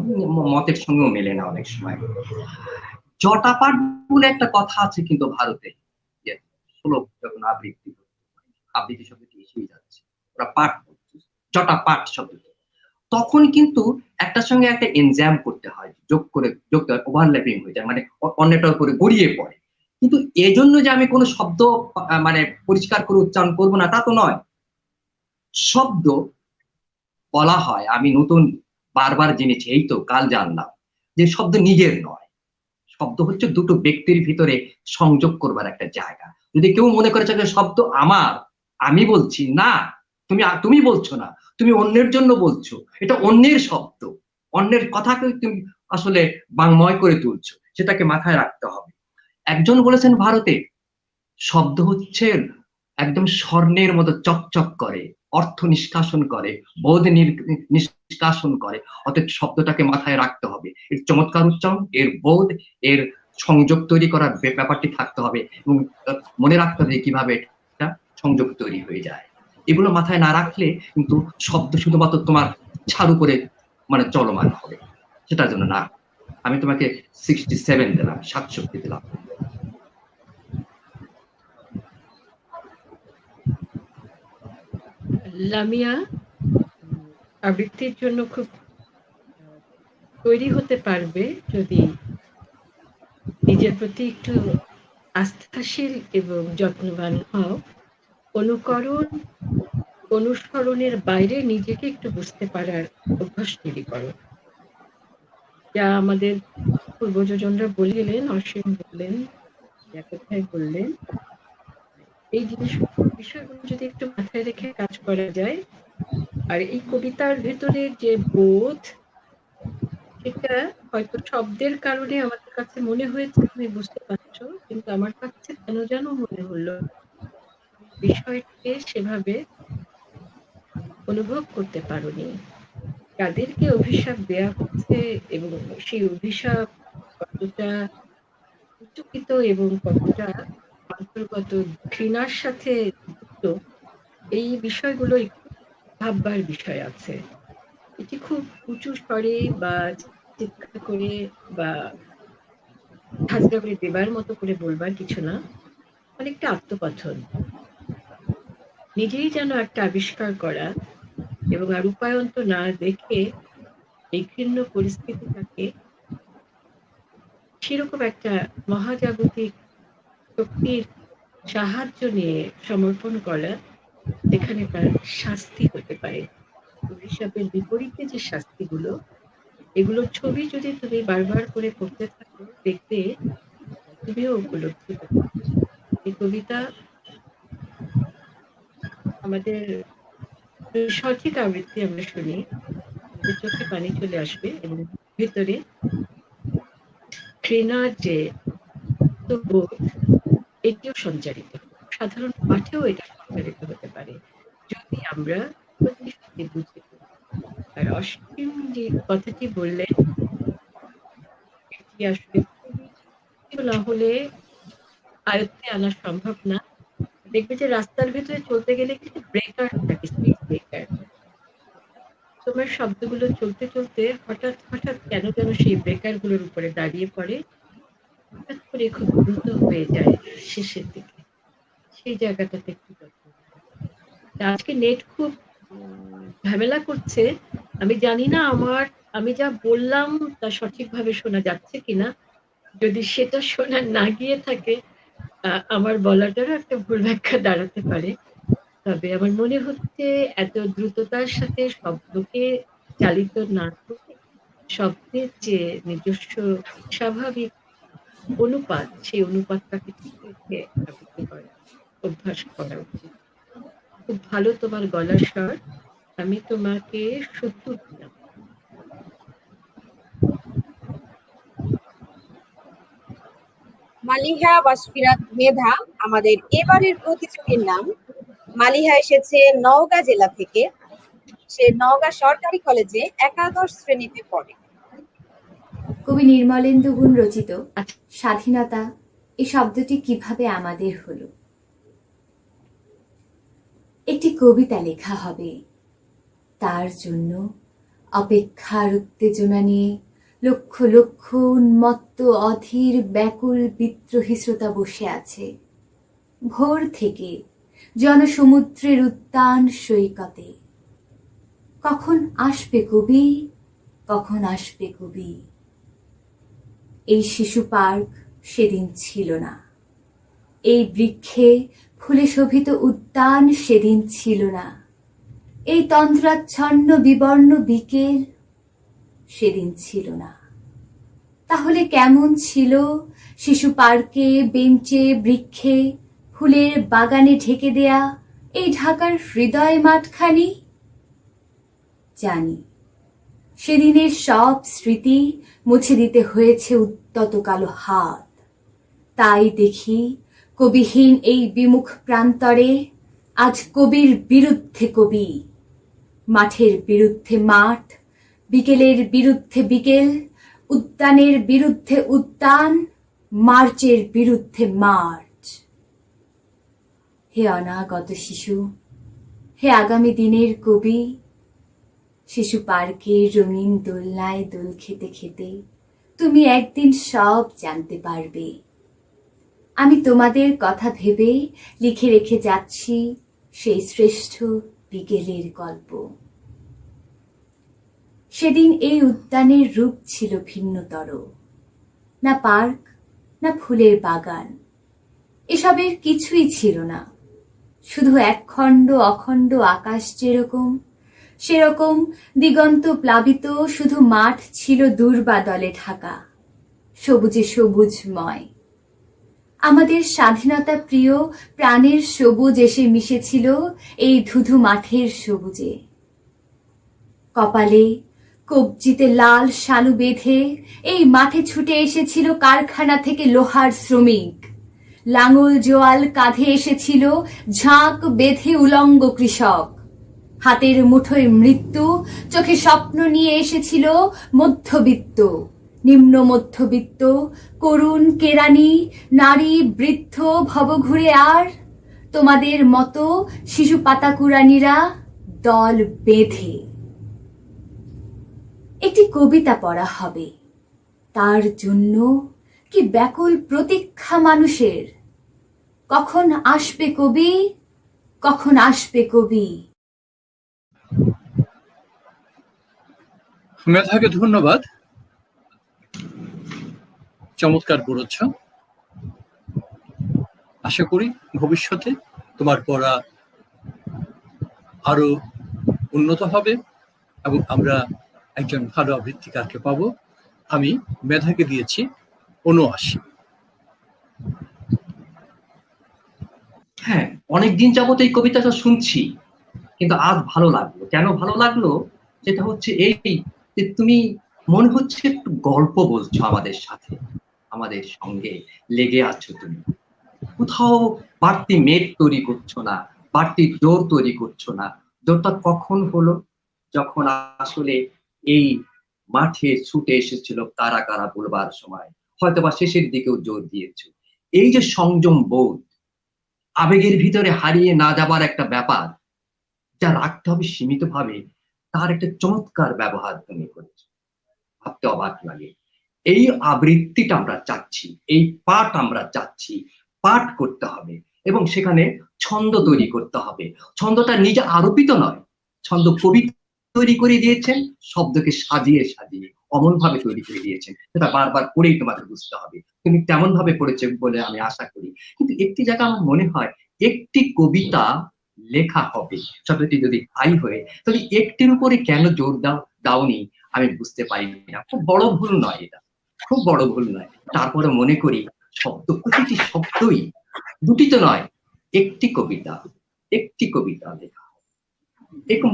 মতের সঙ্গেও মেলে না অনেক সময়। জটা পাঠ বলে একটা কথা আছে কিন্তু ভারতে, শ্লোক যখন আবৃত্তি শব্দটি এসেই যাচ্ছে, ওরা পাঠ করছে, জটা পাঠ শব্দটি, তখন কিন্তু একটার সঙ্গে একটা এনজাম করতে হয়, যোগ করে ওভারল্যাপিং হয়ে যায়, মানে অন্যটার উপরে গড়িয়ে পড়ে। কিন্তু এজন্য যে আমি কোনো শব্দ মানে পরিষ্কার করে উচ্চারণ করবো না তা তো নয়। শব্দ বলা হয়, আমি নতুন বারবার জেনেছি, এই তো কাল জানলাম যে শব্দ নিজের নয়। শব্দ হচ্ছে দুটো ব্যক্তির ভিতরে সংযোগ করবার একটা জায়গা। যদি কেউ মনে করে যে শব্দ আমার, আমি বলছি না, তুমি বলছো না, তুমি অন্যের জন্য বলছো, এটা অন্যের শব্দ, অন্যের কথাকে তুমি আসলে বাংময় করে তুলছো, সেটাকে মাথায় রাখতে হবে। একজন বলেছেন ভারতে শব্দ হচ্ছে একদম স্বর্ণের মতো চকচক করে, অর্থ নিষ্কাশন করে, বোধ নিষ্কাশন করে। অতএব শব্দটাকে মাথায় রাখতে হবে, এর চমৎকার উচ্চারণ, এর বোধ, এর সংযোগ তৈরি করার ব্যাপারটি থাকতে হবে, এবং মনে রাখতে হবে কিভাবে এটা সংযোগ তৈরি হয়ে যায়। এগুলো মাথায় না রাখলে কিন্তু শব্দ শুধুমাত্র তোমার ছাড় উপরে মানে চলমান হবে, সেটার জন্য না। আমি তোমাকে 67 দিলাম, 67 দিলাম। লামিয়া আবৃত্তির জন্য খুব তৈরি হতে পারবে যদি নিজের প্রতি একটু আস্থাশীল এবং যত্নবান হও। অনুসরণের বাইরে নিজেকে একটু বুঝতে পারার অভ্যাস তৈরি করো। যা আমাদের পূর্বজনরা বলে গেলেন, অসীম বললেন, কোথায় বললেন, এই বিষয়গুলো যদি একটু মাথায় রেখে কাজ করা যায়, আর এই কবিতার ভেতরে যে বোধ, সেটা হয়তো শব্দের কারণে আমাদের কাছে মনে হয়েছে তুমি বুঝতে পারছো, কিন্তু আমার কাছে কেন যেন মনে হলো বিষয়টাকে সেভাবে অনুভব করতে পারোনি। তাদেরকে অভিশাপ দেয়া হচ্ছে এবং সেই অভিশাপ কতটা উচ্চকিত এবং কতটা অন্তর্গত ঘৃণার সাথে যুক্ত, এই বিষয়গুলো একটু ভাববার বিষয় আছে। এটি খুব উঁচু স্বরে বা চিৎকার করে বা হাজরা করে দেবার মতো করে বলবার কিছু না, অনেকটা আত্মকথন, নিজেই যেন একটা আবিষ্কার করা, এবং আর উপায়ন তো না দেখে এই ঘৃণ্য পরিস্থিতিটাকে সেরকম একটা মহাজাগতিক শক্তির সাহায্য নিয়ে সমর্পণ করা, যেখানে তার শাস্তি হতে পারে। অভিশাপের বিপরীতে যে শাস্তিগুলো, এগুলোর ছবি যদি তুমি বারবার করে পড়তে থাকো, দেখতে তুমিও উপলব্ধি করবে। এই কবিতা আমাদের সঠিক আবৃত্তি আমরা শুনি, আমাদের চোখে পানি চলে আসবে এবং ভেতরে ঘৃণার যে বোধ, এটিও সঞ্চারিত, সাধারণ পাঠেও এটা সঞ্চারিত হতে পারে যদি আমরা সত্যি বুঝি। আর অসীম যে কথাটি বললেন, এটি আসলে খুবই না হলে আয়ত্তে আনা সম্ভব না। দেখবে যে রাস্তার ভিতরে চলতে গেলে কিছু ব্রেকার থাকে, স্পিড ব্রেকার। তোমার শব্দগুলো চলতে চলতে হঠাৎ হঠাৎ কেন যেন সেই ব্রেকার গুলোর উপরে দাঁড়িয়ে পড়ে, হঠাৎ করে খুব দ্রুত হয়ে যায় শেষের দিকে, সেই জায়গাটাতে একটু যত্ন। আজকে নেট খুব ঝামেলা করছে, আমি জানি না আমি যা বললাম তা সঠিকভাবে শোনা যাচ্ছে কিনা। যদি সেটা শোনা না গিয়ে থাকে, আমার বলাটারও একটা ভুল ব্যাখ্যা দাঁড়াতে পারে। তবে আমার মনে হচ্ছে এত দ্রুততার সাথে শব্দকে চালিত না করে শব্দের যে নিজস্ব স্বাভাবিক অনুপাত, সেই অনুপাতটাকে ঠিক রেখে আবৃত্তি করা অভ্যাস করা উচিত। খুব ভালো তোমার গলার স্বর, আমি তোমাকে 70 দিলাম। মালিহা বাসফিরাত মেধা আমাদের এবারের প্রতিযোগীর নাম। মালিহা এসেছে নওগাঁ জেলা থেকে, সে নওগাঁ সরকারি কলেজে একাদশ শ্রেণীতে পড়ে। কবি নির্মলেন্দু গুণ রচিত স্বাধীনতা এই শব্দটি কিভাবে আমাদের হলো। একটি কবিতা লেখা হবে, তার জন্য অপেক্ষার উত্তেজনা নিয়ে লক্ষ লক্ষ উন্মত্ত অধীর ব্যাকুল বিদ্রোহী শ্রোতা বসে আছে। ভোর থেকে জনসমুদ্রের উদ্যান সৈকতে। কখন আসবে কবি, কখন আসবে কবি। এই শিশু পার্ক সেদিন ছিল না, এই বৃক্ষে ফুলে শোভিত উদ্যান সেদিন ছিল না। এই তন্দ্রাচ্ছন্ন বিবর্ণ বিকেল সেদিন ছিল না। তাহলে কেমন ছিল শিশু পার্কে, বেঞ্চে, বৃক্ষে, ফুলের বাগানে ঢেকে দেয়া এই ঢাকার হৃদয় মাঠখানি? জানি সেদিনের সব স্মৃতি মুছে দিতে হয়েছে উদ্যত কালো হাত। তাই দেখি কবিহীন এই বিমুখ প্রান্তরে আজ কবির বিরুদ্ধে কবি, মাঠের বিরুদ্ধে মাঠ, বিকেলের বিরুদ্ধে বিকেল, উদ্যানের বিরুদ্ধে উদ্যান, মার্চের বিরুদ্ধে মার্চ। হে অনাগত শিশু, হে আগামী দিনের কবি, শিশু পার্কের রঙিন দোলনায় দোল খেতে খেতে তুমি একদিন সব জানতে পারবে। আমি তোমাদের কথা ভেবে লিখে রেখে যাচ্ছি সেই শ্রেষ্ঠ বিকেলের গল্প। সেদিন এই উদ্যানের রূপ ছিল ভিন্নতর। না পার্ক, না ফুলের বাগান, এসবের কিছুই ছিল না। শুধু একখণ্ড অখণ্ড আকাশ যেরকম, সেরকম দিগন্ত প্লাবিত শুধু মাঠ ছিল দুর্বাদলে ঢাকা, সবুজে সবুজময়। আমাদের স্বাধীনতা প্রিয় প্রাণের সবুজ এসে মিশেছিল এই ধুধু মাঠের সবুজে। কপালে কবজিতে লাল শালু বেঁধে এই মাঠে ছুটে এসেছিল কারখানা থেকে লোহার শ্রমিক। লাঙল জোয়াল কাঁধে এসেছিল ঝাঁক বেঁধে উলঙ্গ কৃষক। হাতের মুঠোয় মৃত্যু, চোখে স্বপ্ন নিয়ে এসেছিল মধ্যবিত্ত, নিম্ন মধ্যবিত্ত, করুণ কেরানি, নারী, বৃদ্ধ, ভবঘুরে আর তোমাদের মতো শিশু পাতাকুরানিরা দল বেঁধে। একটি কবিতা পড়া হবে, তার জন্য কি ব্যাকুল প্রতীক্ষা মানুষের। কখন আসবে কবি, কখন আসবে কবি। মেধাকে ধন্যবাদ, চমৎকার পড়েছ। আশা করি ভবিষ্যতে তোমার পড়া আরো উন্নত হবে এবং আমরা একজন ভালো আবৃত্তিকারকে পাবো। আমি মেধাকে দিয়েছি ৭৯। হ্যাঁ, অনেকদিন যাবত এই কবিতাটা শুনছি, কিন্তু আজ ভালো লাগলো। কেন ভালো লাগলো? যেটা হচ্ছে এই যে তুমি মনে হচ্ছে একটু গল্প বলছো আমাদের সাথে, আমাদের সঙ্গে লেগে আছো তুমি। কোথাও বাড়তি মেঘ তৈরি করছো না, বাড়তি জোর তৈরি করছো না। জোরটা কখন হলো? যখন আসলে এই মাঠে ছুটে এসেছিল কারা কারা বলবার সময়, হয়তোবা শেষের দিকেও জোর দিয়েছো। এই যে সংযম বোধ, আবেগের ভিতরে হারিয়ে না যাবার একটা ব্যাপার, যা রাখতে হবে সীমিত ভাবে, তার একটা চমৎকার ব্যবহার তুমি করেছো। ভাবতে অবাক লাগে। এই আবৃত্তিটা আমরা চাচ্ছি, এই পাঠ আমরা চাচ্ছি। পাঠ করতে হবে এবং সেখানে ছন্দ তৈরি করতে হবে। ছন্দটা নিজে আরোপিত নয়, ছন্দ কবি তৈরি করে দিয়েছেন, শব্দকে সাজিয়ে সাজিয়ে অমন ভাবে তৈরি করে দিয়েছেন, সেটা বারবার পড়েই তোমাকে বুঝতে হবে। তুমি তেমন ভাবে পড়েছে বলে আমি আশা করি। কিন্তু একটি জায়গা আমার মনে হয়, একটি কবিতা লেখা হবে, শব্দটি যদি তাই হয়ে, তাহলে একটির উপরে কেন জোর দাওনি আমি বুঝতে পারি না। খুব বড় ভুল নয় এটা, খুব বড় ভুল নয়। তারপরে মনে করি শব্দ, প্রতিটি শব্দই, দুটি তো নয়, একটি কবিতা লেখা হবে। এরকম,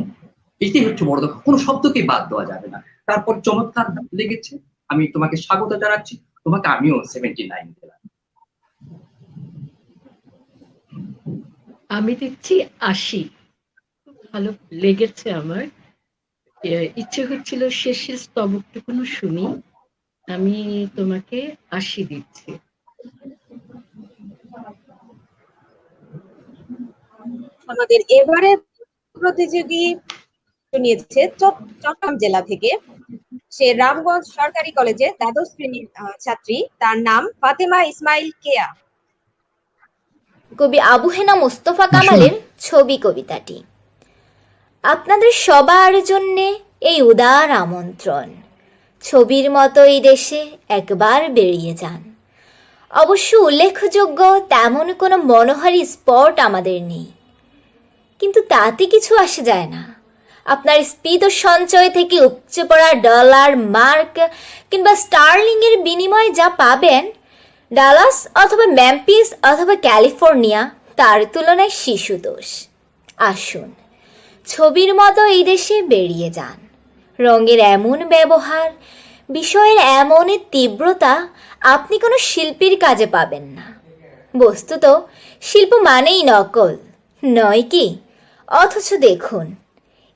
এটাই হচ্ছে বড় কথা। কোনো শব্দকে বাদ দেওয়া যাবে না। তারপর চমৎকার লেগেছে, আমি তোমাকে স্বাগত জানাচ্ছি। তোমাকে আমিও 79 দিলাম। আমি দিচ্ছি ৮০। খুব ভালো লেগেছে আমার। ইচ্ছে হচ্ছিল শেষের স্তবকটুকুনো শুনি। আমি তোমাকে ৮০ দিচ্ছি। আমাদের এবারে প্রতিযোগী শুনিয়েছে চট্টগ্রাম জেলা থেকে। সে রামগঞ্জ সরকারি কলেজে দ্বাদশ শ্রেণীর ছাত্রী। তার নাম ফাতেমা ইসমাইল কেয়া। কবি আবু হেনা মোস্তফা কামালের ছবি কবিতাটি আপনাদের সবার জন্যে এই উদার আমন্ত্রণ। ছবির মতো এই দেশে একবার বেরিয়ে যান। অবশ্য উল্লেখযোগ্য তেমন কোনো মনোহারী স্পট আমাদের নেই, কিন্তু তাতে কিছু আসে যায় না। আপনার স্পিত সঞ্চয় থেকে উপচে পড়া ডলার, মার্ক কিংবা স্টার্লিং এর বিনিময়ে যা পাবেন, ডালাস অথবা মেম্পিস অথবা ক্যালিফোর্নিয়া তার তুলনায় শিশু দোষ। আসুন, ছবির মতো এই দেশে বেরিয়ে যান। রঙের এমন ব্যবহার, বিষয়ের এমন তীব্রতা আপনি কোনো শিল্পীর কাজে পাবেন না। বস্তুত শিল্প মানেই নকল, নয় কি? অথচ দেখুন,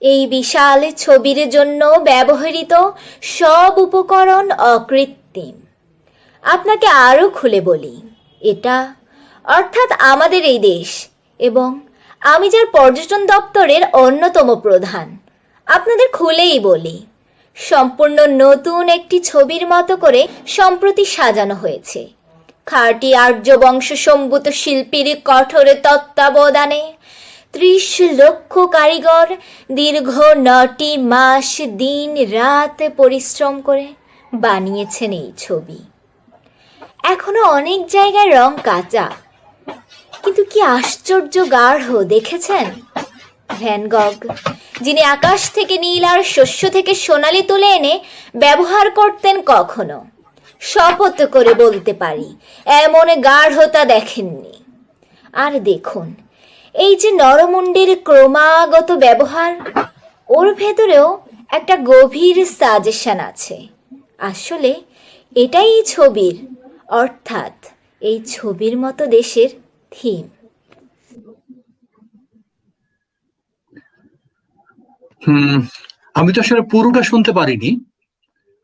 এই বিশাল ছবির জন্য ব্যবহৃত সব উপকরণ অকৃত্রিম। আপনাকে আরও খুলে বলি, এটা অর্থাৎ আমাদের এই দেশ, এবং আমি যার পর্যটন দপ্তরের অন্যতম প্রধান, আপনাদের খুলেই বলি, সম্পূর্ণ নতুন একটি ছবির মতো করে সম্প্রতি সাজানো হয়েছে। খাঁটি আর্য বংশসম্ভূত শিল্পীর কঠোর তত্ত্বাবধানে 30 লক্ষ কারিগর দীর্ঘ 9টি মাস দিন রাত পরিশ্রম করে বানিয়েছেন এই ছবি। এখনো অনেক জায়গায় রং কাঁচা, কিন্তু কি আশ্চর্য গাঢ় দেখেছেন? ভ্যান গগ, যিনি আকাশ থেকে নীল আর শস্য থেকে সোনালি তুলে এনে ব্যবহার করতেন, কখনো শপথ করে বলতে পারি এমন গাঢ়তা দেখেননি। আর দেখুন, এই যে নরমুণ্ডের ক্রমাগত ব্যবহার, ওর ভেতরেও একটা গভীর সাজেশন আছে। আসলে এটাই এই ছবির, অর্থাৎ এই ছবির মতো দেশের থিম। আমি তো আসলে পুরোটা শুনতে পারিনি,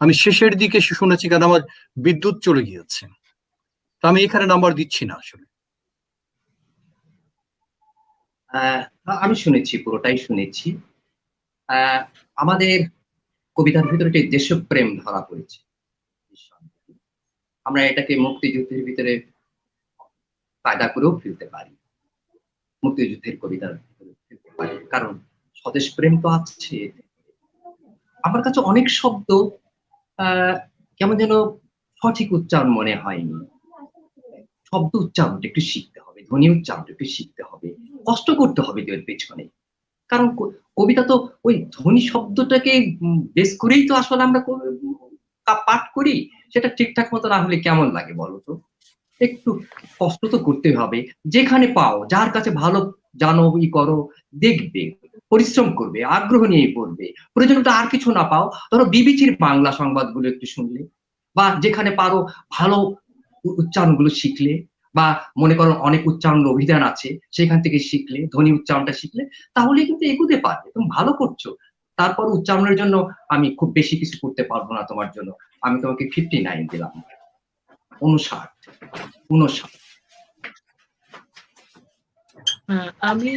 আমি শেষের দিকে শুনেছি, কারণ আমার বিদ্যুৎ চলে গিয়েছে। তো আমি এখানে নাম্বার দিচ্ছি না আসলে। আমি শুনেছি, পুরোটাই শুনেছি। আমাদের কবিতার ভিতরে একটি দেশপ্রেম ধরা পড়েছে। আমরা এটাকে মুক্তিযুদ্ধের ভিতরে কায়দা করেও ফেলতে পারি, মুক্তিযুদ্ধের কবিতার ভিতরে ফেলতে পারি, কারণ স্বদেশ প্রেম তো আছে। আমার কাছে অনেক শব্দ কেমন যেন সঠিক উচ্চারণ মনে হয়নি। শব্দ উচ্চারণটা একটু শিখতে হবে, ধ্বনি উচ্চারণটা একটু শিখতে হবে, কষ্ট করতে হবে এর পেছনে। কারণ কবিতা তো ওই ধ্বনি শব্দটাকে বেস করেই তো আসলে আমরা পাঠ করি। সেটা ঠিকঠাক মতো না হলে কেমন লাগে বলো তো? একটু কষ্ট তো করতে হবে। যেখানে পাও, যার কাছে ভালো জানো, করো, দেখবে, পরিশ্রম করবে, আগ্রহ নিয়ে পড়বে। প্রয়োজনটা আর কিছু না পাও, ধরো বিবিসির বাংলা সংবাদগুলো একটু শুনলে, বা যেখানে পারো ভালো উচ্চারণগুলো শিখলে, বা মনে করো অনেক উচ্চারণ অভিধান আছে, সেখান থেকে শিখলে, ধ্বনি উচ্চারণটা শিখলে, তাহলে কিন্তু এগোতে পারবে। তুমি ভালো করছো। তারপর উচ্চারণের জন্য আমি খুব বেশি কিছু করতে পারবো না তোমার জন্য। আমি তোমাকে 59 দিলাম, 59। আমি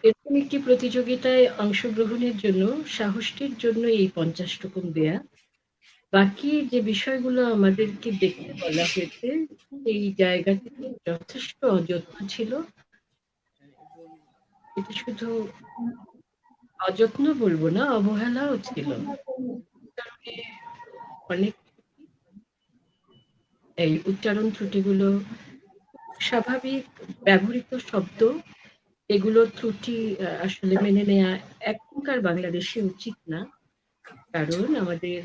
এরকম একটি প্রতিযোগিতায় অংশগ্রহণের জন্য, সাহসটির জন্য এই 50 রকম দেয়া। বাকি যে বিষয়গুলো আমাদেরকে দেখতে বলা হয়েছে, এই জায়গাটি যথেষ্ট অযত্ন ছিল। এটা শুধু অযত্ন বলবো না, অবহেলাও ছিল। অনেক এই উচ্চারণ ত্রুটিগুলো, স্বাভাবিক ব্যবহৃত শব্দ, এগুলো ত্রুটি আসলে মেনে নেওয়া এখনকার বাংলাদেশে উচিত না। কারণ আমাদের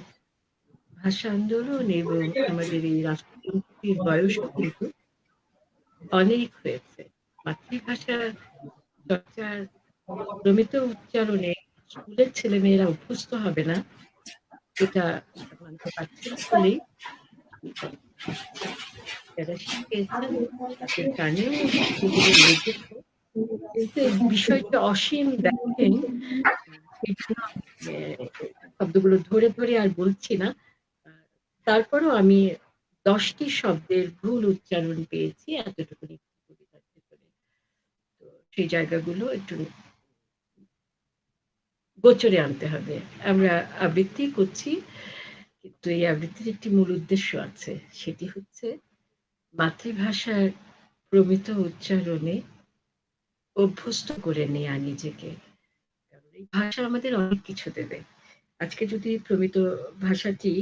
ভাষা আন্দোলন এবং আমাদের এই রাষ্ট্রযন্ত্রের বয়স কিন্তু অনেক হয়েছে। মাতৃভাষা চর্চার প্রমিত উচ্চারণে স্কুলের ছেলেমেয়েরা অভ্যস্ত হবে না, এটা মানতে পারছেন বলেই যারা শিখেছেন তাদের কানেও লেগেছে। কিন্তু এই বিষয়টা অসীম দেখেন, শব্দগুলো ধরে ধরে আর বলছি না। তারপরও আমি 10টি শব্দের ভুল উচ্চারণ পেয়েছি এতটুকু কবিতার ভেতরে। তো সেই জায়গাগুলো একটু গোচরে আনতে হবে। আমরা আবৃত্তি করছি, কিন্তু এই আবৃত্তির একটি মূল উদ্দেশ্য আছে, সেটি হচ্ছে মাতৃভাষার প্রমিত উচ্চারণে অভ্যস্ত করে নেয়া নিজেকে। কারণ এই ভাষা আমাদের অনেক কিছু দেবে। আজকে যদি প্রমিত ভাষাটি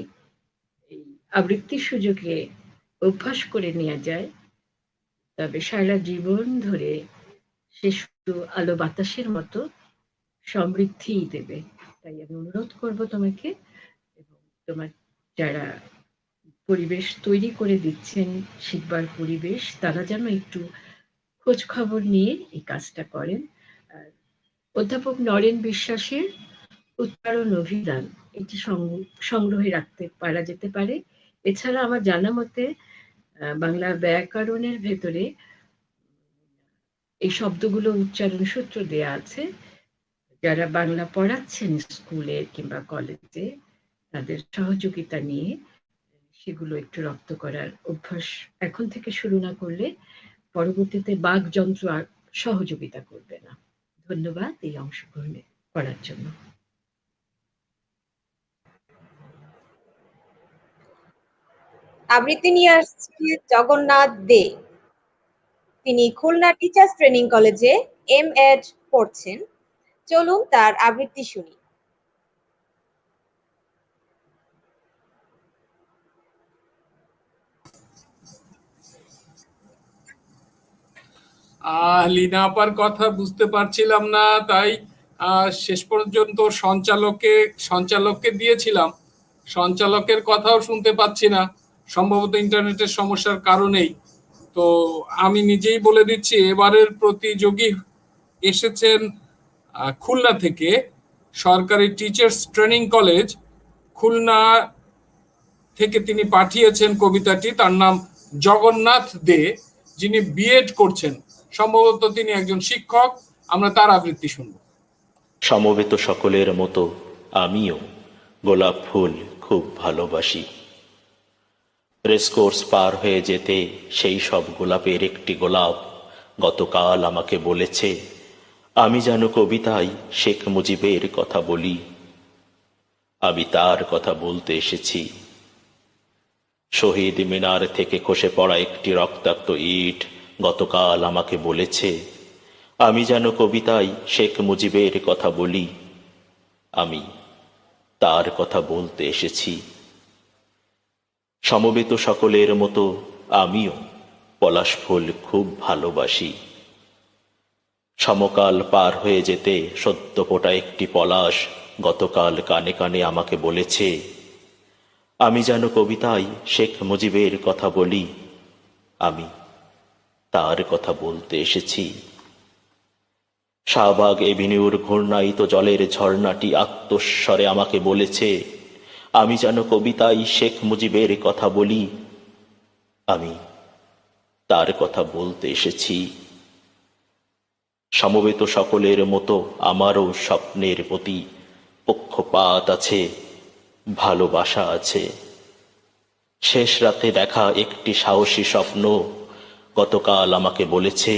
এই আবৃত্তির সুযোগে অভ্যাস করে নেওয়া যায়, তবে সারা জীবন ধরে সে শুধু আলো বাতাসের মতো সমৃদ্ধিই দেবে। তাই আমি অনুরোধ করব তোমাকে এবং তোমার যারা পরিবেশ তৈরি করে দিচ্ছেন, শিখবার পরিবেশ, তারা যেন একটু খোঁজ খবর নিয়ে এই কাজটা করেন। আর অধ্যাপক নরেন বিশ্বাসের উচ্চারণ অভিধান এটি সংগ্রহে রাখতে পারা যেতে পারে। এছাড়া আমার জানা মতে বাংলা ব্যাকরণের ভেতরে এই শব্দগুলো উচ্চারণ সূত্র দেয়া আছে। যারা বাংলা পড়াচ্ছেন স্কুলে কিংবা কলেজে, তাদের সহযোগিতা নিয়ে সেগুলো একটু রপ্ত করার অভ্যাস এখন থেকে শুরু না করলে পরবর্তীতে বাকযন্ত্র আর সহযোগিতা করবে না। ধন্যবাদ এই অংশগ্রহণে করার জন্য। আবৃত্তি নিয়ে আসছে জগন্নাথ দে। তিনি খুলনা টিচার্স ট্রেনিং কলেজে এম.এড পড়ছেন। চলুন তার আবৃত্তি শুনি। লিনা আপার কথা বুঝতে পারছিলাম না, তাই শেষ পর্যন্ত সঞ্চালককে দিয়েছিলাম। সঞ্চালকের কথাও শুনতে পাচ্ছি না, সম্ভবত ইন্টারনেটের সমস্যার কারণেই। তো আমি নিজেই বলে দিচ্ছি, এবারের প্রতিযোগী এসেছেন খুলনা থেকে, সরকারি টিচার্স ট্রেনিং কলেজ খুলনা থেকে তিনি পাঠিয়েছেন কবিতাটি। তার নাম জগন্নাথ দে, যিনি বিএড করছেন। সম্ভবত তিনি একজন শিক্ষক। আমরা তার আবৃত্তি শুনব। সমবেত সকলের মতো আমিও গোলাপ ফুল খুব ভালোবাসি। রেসকোর্স পার হয়ে যেতে সেই সব গোলাপের একটি গোলাপ গতকাল আমাকে বলেছে, আমি যেন কবিতায় শেখ মুজিবের কথা বলি। আমি তার কথা বলতে এসেছি। শহীদ মিনার থেকে খসে পড়া একটি রক্তাক্ত ইট গতকাল আমাকে বলেছে, আমি যেন কবিতায় শেখ মুজিবের কথা বলি। আমি তার কথা বলতে এসেছি। সমবেত সকলের মতো আমিও পলাশ ফুল খুব ভালোবাসি। সমকাল পার হয়ে যেতে সদ্য ফোটা একটি পলাশ গতকাল কানে কানে আমাকে বলেছে, আমি যেন কবিতায় শেখ মুজিবের কথা বলি। আমি তার কথা বলতে এসেছি। শাহবাগ এভিনিউর ঘূর্ণায়িত জলের ঝর্ণাটি আত্মস্বরে আমাকে বলেছে, আমি যেন কবিতায় শেখ মুজিবের কথা বলি। আমি তার কথা বলতে এসেছি। সমবেত সকলের মতো আমারও স্বপ্নের প্রতি পক্ষপাত আছে, ভালোবাসা আছে। শেষ রাতে দেখা একটি সাহসী স্বপ্ন গতকাল আমাকে বলেছে,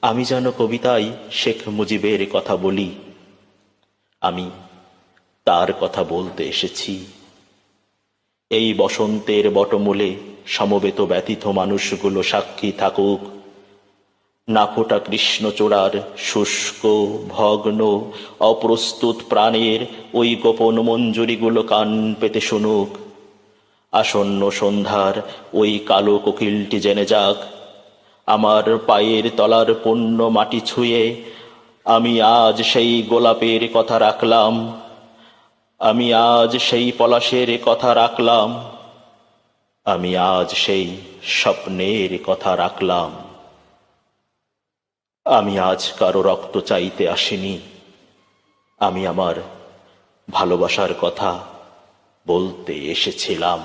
আমি যেন কবিতায় শেখ মুজিবের কথা বলি। আমি তার কথা বলতে এসেছি। এই বসন্তের বটমূলে সমবেত ব্যথিত মানুষগুলো সাক্ষী থাকুক। নাফোটা কৃষ্ণচূড়ার শুষ্ক ভগ্ন অপ্রস্তুত প্রাণের ওই গোপন মঞ্জুরিগুলো কান পেতে শুনুক। আসন্ন সন্ধ্যার ওই কালো কোকিলটি জেনে যাক, আমার পায়ের তলার পুণ্য মাটি ছুঁয়ে আমি আজ সেই গোলাপের কথা রাখলাম। আমি আজ সেই পলাশের কথা রাখলাম। আমি আজ সেই স্বপ্নের কথা রাখলাম। আমি আজ কারো রক্ত চাইতে আসিনি। আমি আমার ভালোবাসার কথা বলতে এসেছিলাম।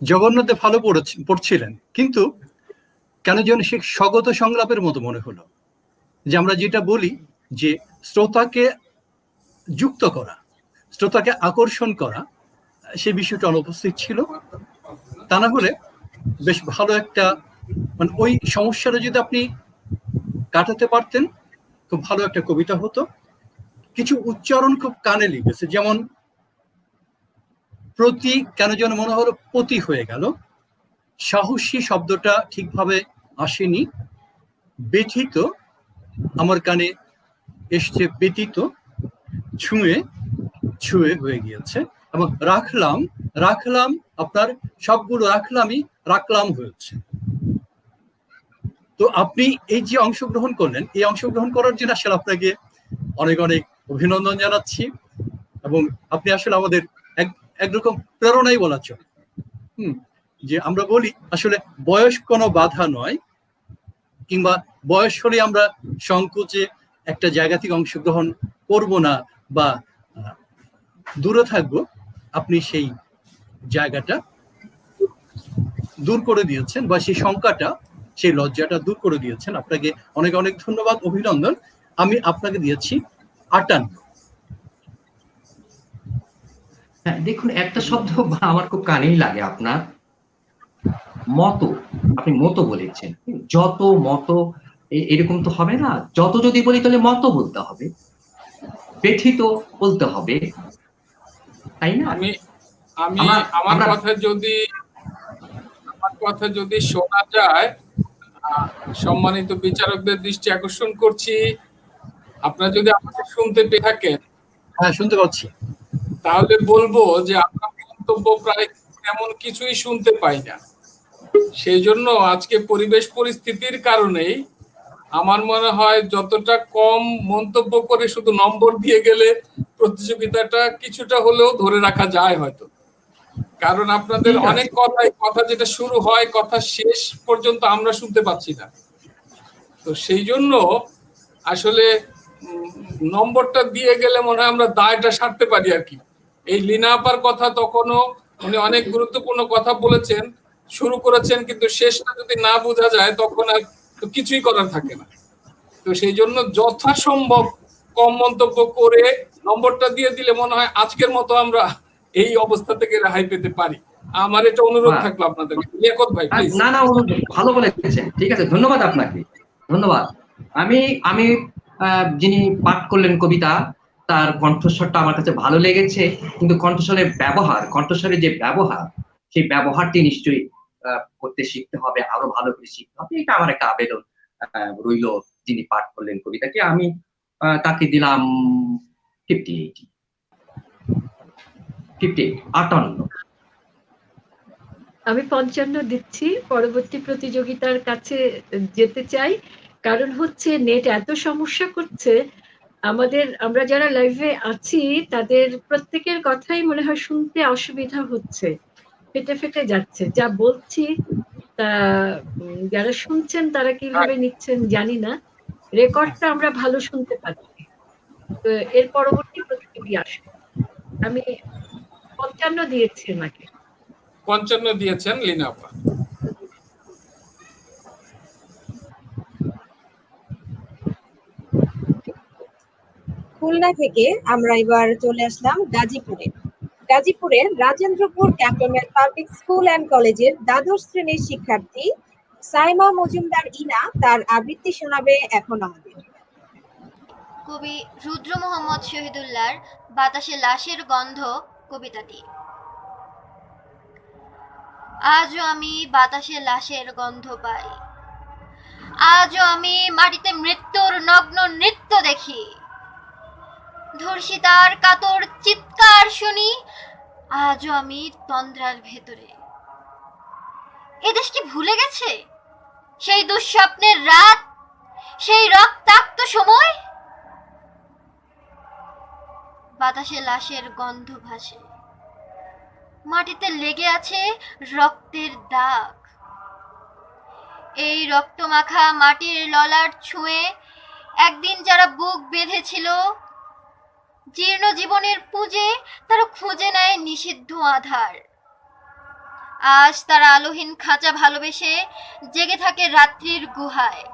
জগন্নাথে ভালো পড়ছিলেন, কিন্তু কেন যেন সে স্বগত সংলাপের মতো মনে হলো। যে আমরা যেটা বলি যে শ্রোতাকে যুক্ত করা, শ্রোতাকে আকর্ষণ করা, সেই বিষয়টা অনুপস্থিত ছিল। তা না হলে বেশ ভালো একটা, মানে ওই সমস্যাটা যদি আপনি কাটাতে পারতেন, খুব ভালো একটা কবিতা হতো। কিছু উচ্চারণ খুব কানে লিখেছে, যেমন প্রতি কেন যেন মনে হলো পতি হয়ে গেল। সাহসী শব্দটা ঠিকভাবে আসেনি, ব্যথিত, আমার কানে এসছে ব্যতীত, ছুঁয়ে ছুঁয়ে হয়ে গিয়েছে, এবং রাখলাম রাখলাম আপনার সবগুলো রাখলাম হয়েছে। তো আপনি এই যে অংশগ্রহণ করলেন, এই অংশগ্রহণ করার জন্য আসলে আপনাকে অনেক অনেক অভিনন্দন জানাচ্ছি, এবং আপনি আসলে আমাদের একরকম প্রেরণাই বলা চলে। যে আমরা বলি আসলে বয়স কোনো বাধা নয়, কিংবা বয়স হলে আমরা সংকোচে একটা জায়গা থেকে অংশগ্রহণ করব না বা দূরে থাকবো। আপনি সেই জায়গাটা দূর করে দিয়েছেন, বা সেই শঙ্কাটা, সেই লজ্জাটা দূর করে দিয়েছেন। আপনাকে অনেক অনেক ধন্যবাদ, অভিনন্দন। আমি আপনাকে দিয়েছি 58। হ্যাঁ, দেখুন, একটা শব্দ আমার খুব কানেই লাগে আপনার, মতো। আপনি মতো বলেছেন, যত মতো এরকম তো হবে না। যত যদি বলি তাহলে মতো বলতে হবে, ব্যথিত বলতে হবে, তাই না? আমার কথা যদি শোনা যায়, সম্মানিত বিচারকদের দৃষ্টি আকর্ষণ করছি, আপনারা যদি আমাকে শুনতে পেয়ে থাকেন। হ্যাঁ, শুনতে পাচ্ছি। তাহলে বলবো যে আপনার মন্তব্য প্রায় এমন কিছুই শুনতে পাই না। সেই জন্য আজকে পরিবেশ পরিস্থিতির কারণেই আমার মনে হয় যতটা কম মন্তব্য করে শুধু নম্বর দিয়ে গেলে প্রতিযোগিতাটা কিছুটা হলেও ধরে রাখা যায় হয়তো। কারণ আপনাদের অনেক কথা যেটা শুরু হয়, কথা শেষ পর্যন্ত আমরা শুনতে পাচ্ছি না। তো সেই জন্য আসলে নম্বরটা দিয়ে গেলে মনে হয় আমরা দায়টা সারতে পারি আর কি। এই লীনা আপার কথা, তখনও উনি অনেক গুরুত্বপূর্ণ কথা বলেছেন, শুরু করেছেন, কিন্তু শেষটা যদি না বোঝা যায় তখন আর কিছুই করার থাকে না। তো সেই জন্য যথাসম্ভব কম মন্তব্য করে নম্বরটা দিয়ে দিলে মনে হয় আজকের মতো আমরা এই অবস্থা থেকে রেহাই পেতে পারি। আমার এটা অনুরোধ থাকলো আপনাদের। লিয়াকত ভাই, প্লিজ। না, ভালো বলেছেন, ঠিক আছে, ধন্যবাদ আপনাকে, ধন্যবাদ। আমি যিনি পাঠ করলেন কবিতা, তার কণ্ঠস্বরটা আমার কাছে ভালো লেগেছে, কিন্তু কণ্ঠস্বরের যে ব্যবহার, সেই ব্যবহারটি নিশ্চয়ই করতে শিখতে হবে, আরো ভালো করে শিখতে হবে। এটা আমার একটা আবেদন রইল। যিনি পাঠ করলেন কবিতাকে, আমি তাকে দিলাম 58। আমি 55 দিচ্ছি। পরবর্তী প্রতিযোগিতার কাছে যেতে চাই, কারণ হচ্ছে নেট এত সমস্যা করছে। আমরা যারা লাইভে আছি তাদের প্রত্যেকের কথাই মনে হয় শুনতে অসুবিধা হচ্ছে, ফেটে যাচ্ছে। যা বলছি তা যারা শুনছেন তারা কিভাবে নিচ্ছেন জানি না। রেকর্ডটা আমরা ভালো শুনতে পাচ্ছি। তো এর পরবর্তী প্রতিযোগী আসে। আমি 55 দিয়েছি ওনাকে। 55 দিয়েছেন লীনা আপা। খুলনা থেকে আমরা এবার চলে আসলাম গাজীপুরে। গাজীপুরের Rajendrapur cantonment public school and কলেজের দ্বাদশ শ্রেণীর শিক্ষার্থী সাইমা মজুমদার ইনা তার আবৃত্তি শোনাবে এখন আমাদের। কবি রুদ্র মোহাম্মদ শহীদুল্লাহর বাতাসে লাশের গন্ধ কবিতাটি। আজও আমি বাতাসে লাশের গন্ধ পাই, আজও আমি মাটিতে মৃত্যুর নগ্ন নৃত্য দেখি, ধর্ষিতার কাতর চিৎকার শুনি, আজও আমি তন্দ্রার ভেতরে। এদেশ কি ভুলে গেছে সেই দুঃস্বপ্নের রাত, সেই রক্তাক্ত সময়? বাতাসে লাশের গন্ধ ভাসে, মাটিতে লেগে আছে রক্তের দাগ। এই রক্তমাখা মাটির ললাট ছুঁয়ে একদিন যারা বুক বেঁধেছিল, জীর্ণ জীবনের পুঁজে তারা খুঁজে নেয় নিষিদ্ধ আধার। আজ তারা আলোহীন খাঁচা ভালোবেসে জেগে থাকে রাত্রির গুহায়।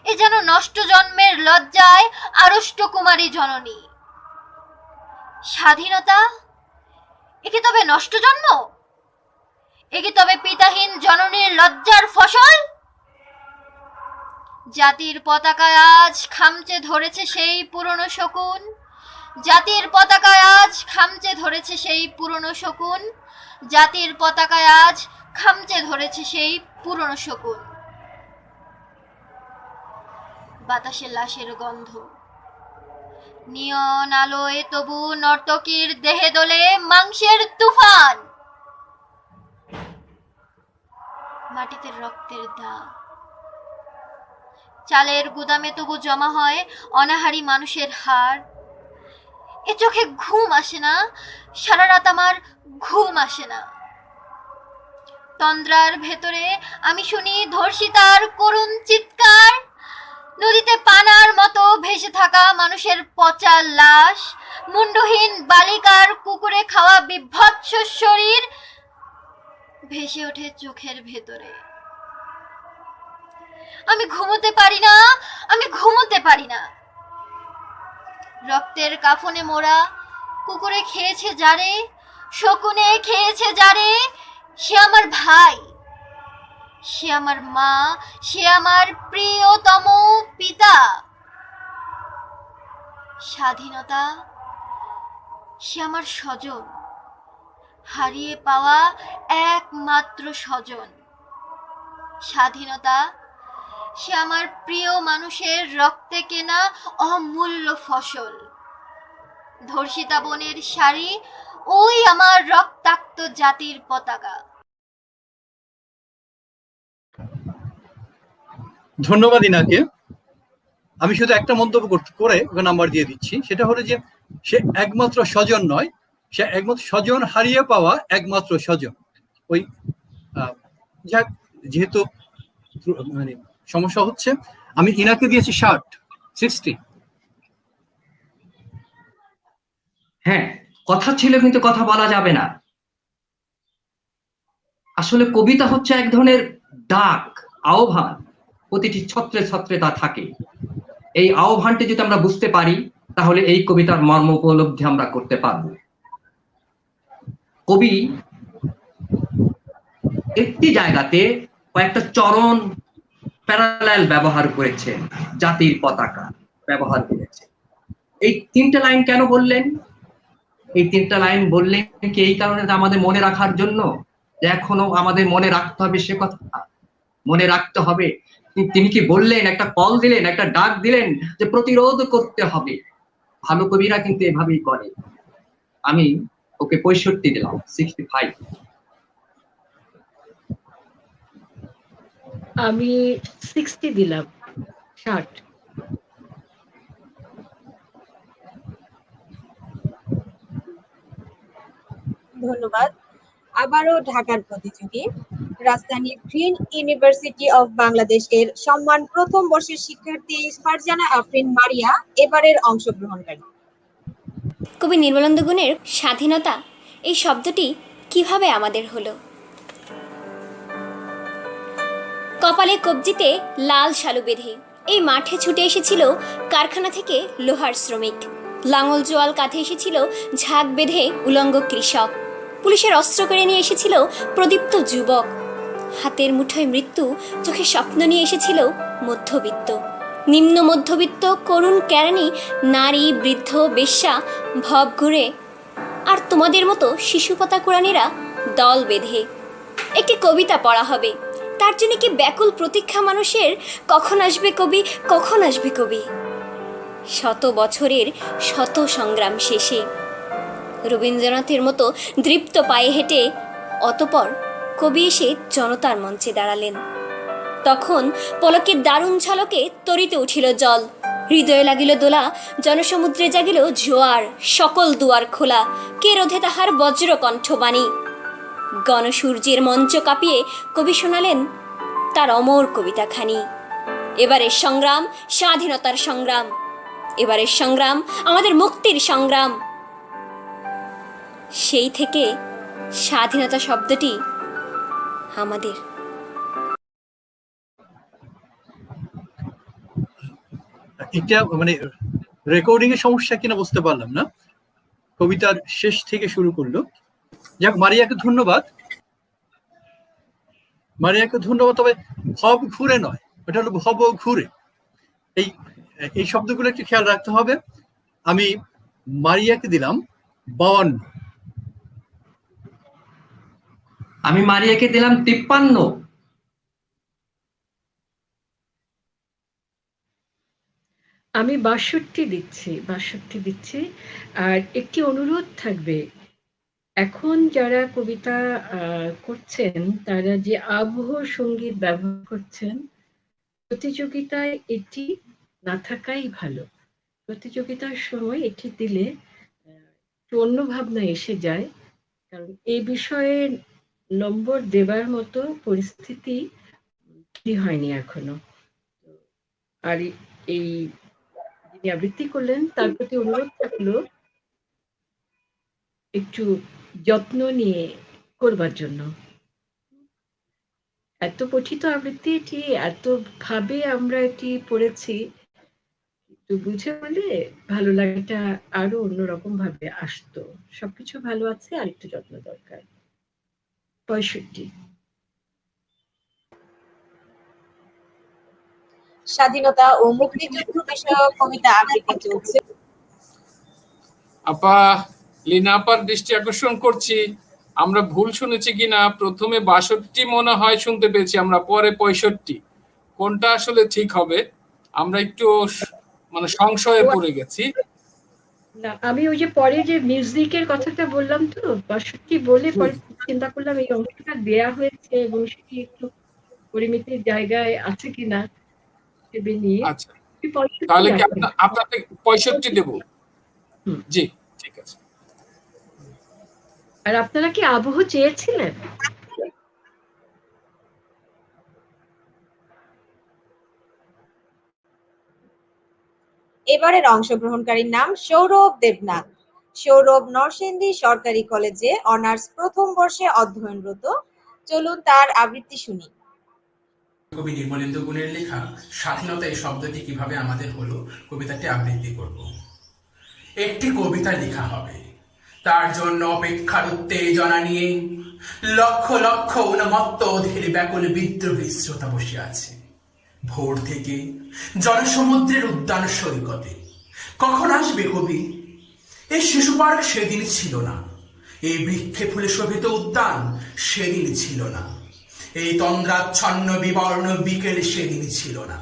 এ যেন নষ্ট জন্মের লজ্জায় আড়ষ্ট কুমারী জননী। স্বাধীনতা একে তবে নষ্ট জন্ম? একে তবে পিতাহীন জননীর লজ্জার ফসল? জাতির পতাকায় আজ খামচে ধরেছে সেই পুরনো শকুন, জাতির পতাকায় আজ খামচে ধরেছে সেই পুরনো শকুন, জাতির পতাকায় আজ খামচে ধরেছে সেই পুরনো শকুন। বাতাসে লাশের গন্ধ। নিয়ন আলোয় তবু নর্তকীর দেহে দোলে মাংসের তুফান। মাটিতে রক্তের দাগ, চালের গুদামে তবু জমা হয় অনাহারী মানুষের হাড়। এ চোখে ঘুম আসে না, সারা রাত আমার ঘুম আসে না। তন্দ্রার ভেতরে আমি শুনি ধর্ষিতার করুণ চিৎকার। নদীতে পানার মতো ভেসে থাকা মানুষের পচা লাশ, মুন্ডহীন বালিকার কুকুরে খাওয়া বিভৎস শরীর ভেসে ওঠে চোখের ভেতরে। আমি ঘুমোতে পারি না, আমি ঘুমোতে পারি না। রক্তের কাফনে মোড়া কুকুরে খেয়েছে যারে, শকুনে খেয়েছে যারে, সে আমার ভাই, সে আমার মা, সে আমার প্রিয়তম পিতা। স্বাধীনতা, সে আমার স্বজন, হারিয়ে পাওয়া একমাত্র স্বজন। স্বাধীনতা, সে আমার প্রিয় মানুষের রক্তে কেনা অমূল্য ফসল। ধর্ষিতা বনের শাড়ি, ওই আমার রক্তাক্ত জাতির পতাকা। ধন্যবাদ ইনাকে। আমি শুধু একটা মন্তব্য করে ওকে নাম্বার দিয়ে দিচ্ছি, সেটা হলো যে সে একমাত্র স্বজন নয়, সে একমাত্র স্বজন হারিয়ে পাওয়া একমাত্র স্বজন। ওই যাক, যেহেতু মানে সমস্যা হচ্ছে, আমি ইনাকে দিয়েছি 60। হ্যাঁ, কথা ছিল কিন্তু কথা বলা যাবে না। আসলে কবিতা হচ্ছে এক ধরনের ডাক, আহ্বান। প্রতিটি ছত্রে ছত্রে তা থাকে। এই আহ্বানটি যদি আমরা বুঝতে পারি, তাহলে এই কবিতার মর্ম উপলব্ধি আমরা করতে পারব। কবি একটি জায়গাতে কয়েকটা চরণ প্যারালাল ব্যবহার করেছেন, জাতির পতাকা ব্যবহার করেছেন। এই তিনটা লাইন কেন বললেন? এই তিনটা লাইন বললেন কি এই কারণে আমাদের মনে রাখার জন্য, যে এখনো আমাদের মনে রাখতে হবে সে কথা, মনে রাখতে হবে। তিনি কি বললেন? একটা কল দিলেন, একটা ডাক দিলেন যে প্রতিরোধ করতে হবে। ভালো কবিরা কিন্তু এভাবেই করে। আমি ওকে 65 দিলাম, 65। আমি 60 দিলাম, 60। ধন্যবাদ। আবারও ঢাকার প্রতিযোগী রাজধানী গ্রিন ইউনিভার্সিটি অফ বাংলাদেশ এর সম্মান প্রথম বর্ষের শিক্ষার্থী ফারজানা আফরিন মারিয়া এবারের অংশগ্রহণকারী। কবি নির্মলানন্দ গুণের স্বাধীনতা এই শব্দটি কিভাবে আমাদের হলো? কপালে কবজিতে লাল শালু বেঁধে এই মাঠে ছুটে এসেছিল কারখানা থেকে লোহার শ্রমিক। লাঙল জোয়াল কাঁধে এসেছিল ঝাঁক বেঁধে উলঙ্গ কৃষক। পুলিশের অস্ত্র কেড়ে নিয়ে এসেছিল প্রদীপ্ত যুবক। হাতের মুঠোয় মৃত্যু, চোখে স্বপ্ন নিয়ে এসেছিল মধ্যবিত্ত, নিম্ন মধ্যবিত্ত, করুণ কেরানি, নারী, বৃদ্ধ, বেশ্যা, ভব ঘুরে, আর তোমাদের মতো শিশুপাতা কোরআনীরা দল বেঁধে। একটি কবিতা পড়া হবে, তার জন্য কি ব্যাকুল প্রতীক্ষা মানুষের, কখন আসবে কবি, কখন আসবে কবি। শত বছরের শত সংগ্রাম শেষে রবীন্দ্রনাথের মতো দৃপ্ত পায়ে হেঁটে অতপর কবি এসে জনতার মঞ্চে দাঁড়ালেন। তখন পলকের দারুণ ঝলকে তরিতে উঠিল জল, হৃদয়ে লাগিল দোলা, জনসমুদ্রে জাগিল জোয়ার, সকল দুয়ার খোলা, কে রোধে তাহার বজ্র কণ্ঠবাণী। গণসূর্যের মঞ্চ কাঁপিয়ে কবি শোনালেন তার অমর কবিতাখানি। এবারের সংগ্রাম স্বাধীনতার সংগ্রাম, এবারের সংগ্রাম আমাদের মুক্তির সংগ্রাম। সেই থেকে স্বাধীনতা শব্দটি আমাদের। এটা মানে রেকর্ডিং এর সমস্যা কিনা বুঝতে পারলাম না। কবিতার শেষ থেকে শুরু করলো। যাক, মারিয়াকে ধন্যবাদ। মারিয়াকে ধন্যবাদ। তবে ভব ঘুরে নয়, এটা হলো ভব ঘুরে। এই শব্দগুলো একটু খেয়াল রাখতে হবে। আমি মারিয়াকে দিলাম 52। আমি মারিয়াকে দিলাম 53। আমি 62 দিচ্ছি। আর একটি অনুরোধ থাকবে, এখন যারা কবিতা করছেন তারা যে আবহ সঙ্গীত ব্যবহার করছেন, প্রতিযোগিতায় এটি না থাকাই ভালো। প্রতিযোগিতার সময় এটি দিলে একটু অন্য ভাবনা এসে যায়, কারণ এই বিষয়ে নম্বর দেবার মতো পরিস্থিতি তৈরি হয়নি এখনো। আর এই যিনি আবৃত্তি করলেন তার প্রতি অনুরোধ থাকলো একটু যত্ন নিয়ে করবার জন্য। এত পঠিত আবৃত্তি, এটি এত ভাবে আমরা এটি পড়েছি, একটু বুঝে বলে ভালো লাগাটা আরো অন্যরকম ভাবে আসতো। সবকিছু ভালো আছে, আর একটু যত্ন দরকার। 65। স্বাধীনতা ও মুক্তিযুদ্ধ বিষয়ক কবিতা আবৃত্তি চলছে। আপা, লিনা আপার দৃষ্টি আকর্ষণ করছি, আমরা ভুল শুনেছি কিনা। প্রথমে 62 মনে হয় শুনতে পেয়েছি আমরা, পরে 65। কোনটা আসলে ঠিক হবে? আমরা একটু মানে সংশয়ে পড়ে গেছি। না, আমি ওই যে পরে যে মিউজিকের কথাটা বললাম, তো 62 বলে পরে চিন্তা করলাম এই অংশটা দেয়া হয়েছে এবং সেটি একটু পরিমিতির জায়গায় আছে কিনা ভেবে নিয়ে আচ্ছা, তাহলে কি আপনাকে 65 দেব? জি, ঠিক আছে। আর আপনারা কি আবহ চেয়েছিলেন? এবারের অংশগ্রহণকারীর নাম সৌরভ দেবনাথ। সৌরভ নরসিংদী সরকারি কলেজে অনার্স প্রথম বর্ষে অধ্যয়নরত। চলুন তার আবৃত্তি শুনি। কবি নির্মলেন্দু গুণের লেখা স্বাধীনতা এই শব্দটি কিভাবে আমাদের হলো, কবিতাটি আবৃত্তি করব। একটি কবিতা লেখা হবে, তার জন্য অপেক্ষার উত্তেজনা নিয়ে লক্ষ লক্ষ উন্মত্ত অধীর ব্যাকুল বিদ্রোহী শ্রোতা বসে আছে। ভোর থেকে জনসমুদ্রের উদ্যান সৈকতে কখন আসবে কবি? এই শিশু পার্ক সেদিন ছিল না, এই বৃক্ষে ফুলে শোভিত উদ্যান সেদিন ছিল না, এই তন্দ্রাচ্ছন্ন বিবর্ণ বিকেল সেদিন ছিল না।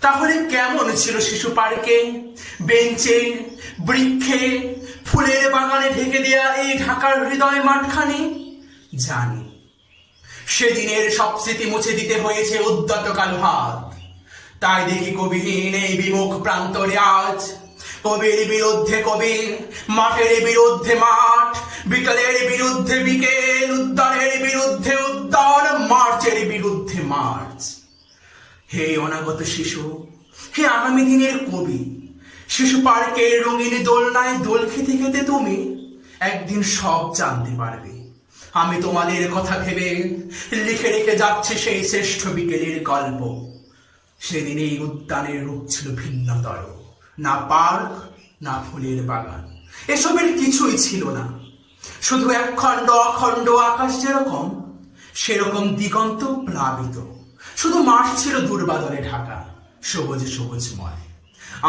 তাহলে কেমন ছিল শিশু পার্কে, বেঞ্চে, বৃক্ষে, ফুলের বাগানে ঢেকে দেয়া এই ঢাকার হৃদয় মাঠখানে? জানি সেদিনের সব স্মৃতি মুছে দিতে হয়েছে উদ্যত কাল হাত। তাই দেখি কবিহীন এই বিমুখ প্রান্তরে আজ কবির বিরুদ্ধে কবি, মাঠের বিরুদ্ধে মাঠ, বিকেলের বিরুদ্ধে বিকেল, উদ্যানের বিরুদ্ধে উদ্যান, মার্চের বিরুদ্ধে মার্চ। হে অনাগত শিশু, হে আগামী দিনের কবি, শিশু পার্কের রঙিন দোলনায় দোল খেতে খেতে তুমি একদিন সব জানতে পারবে। আমি তোমাদের কথা ভেবে লিখে রেখে যাচ্ছি সেই শ্রেষ্ঠ বিকেলের গল্প। সেদিন এই উদ্যানের রূপ ছিল ভিন্নতর, না পার্ক, না ফুলের বাগান, এসবের কিছুই ছিল না। শুধু একখণ্ড অখণ্ড আকাশ যেরকম, সেরকম দিগন্ত প্লাবিত। শুধু মাঠ ছিল দুর্বাদলে ঢাকা, সবুজে সবুজময়।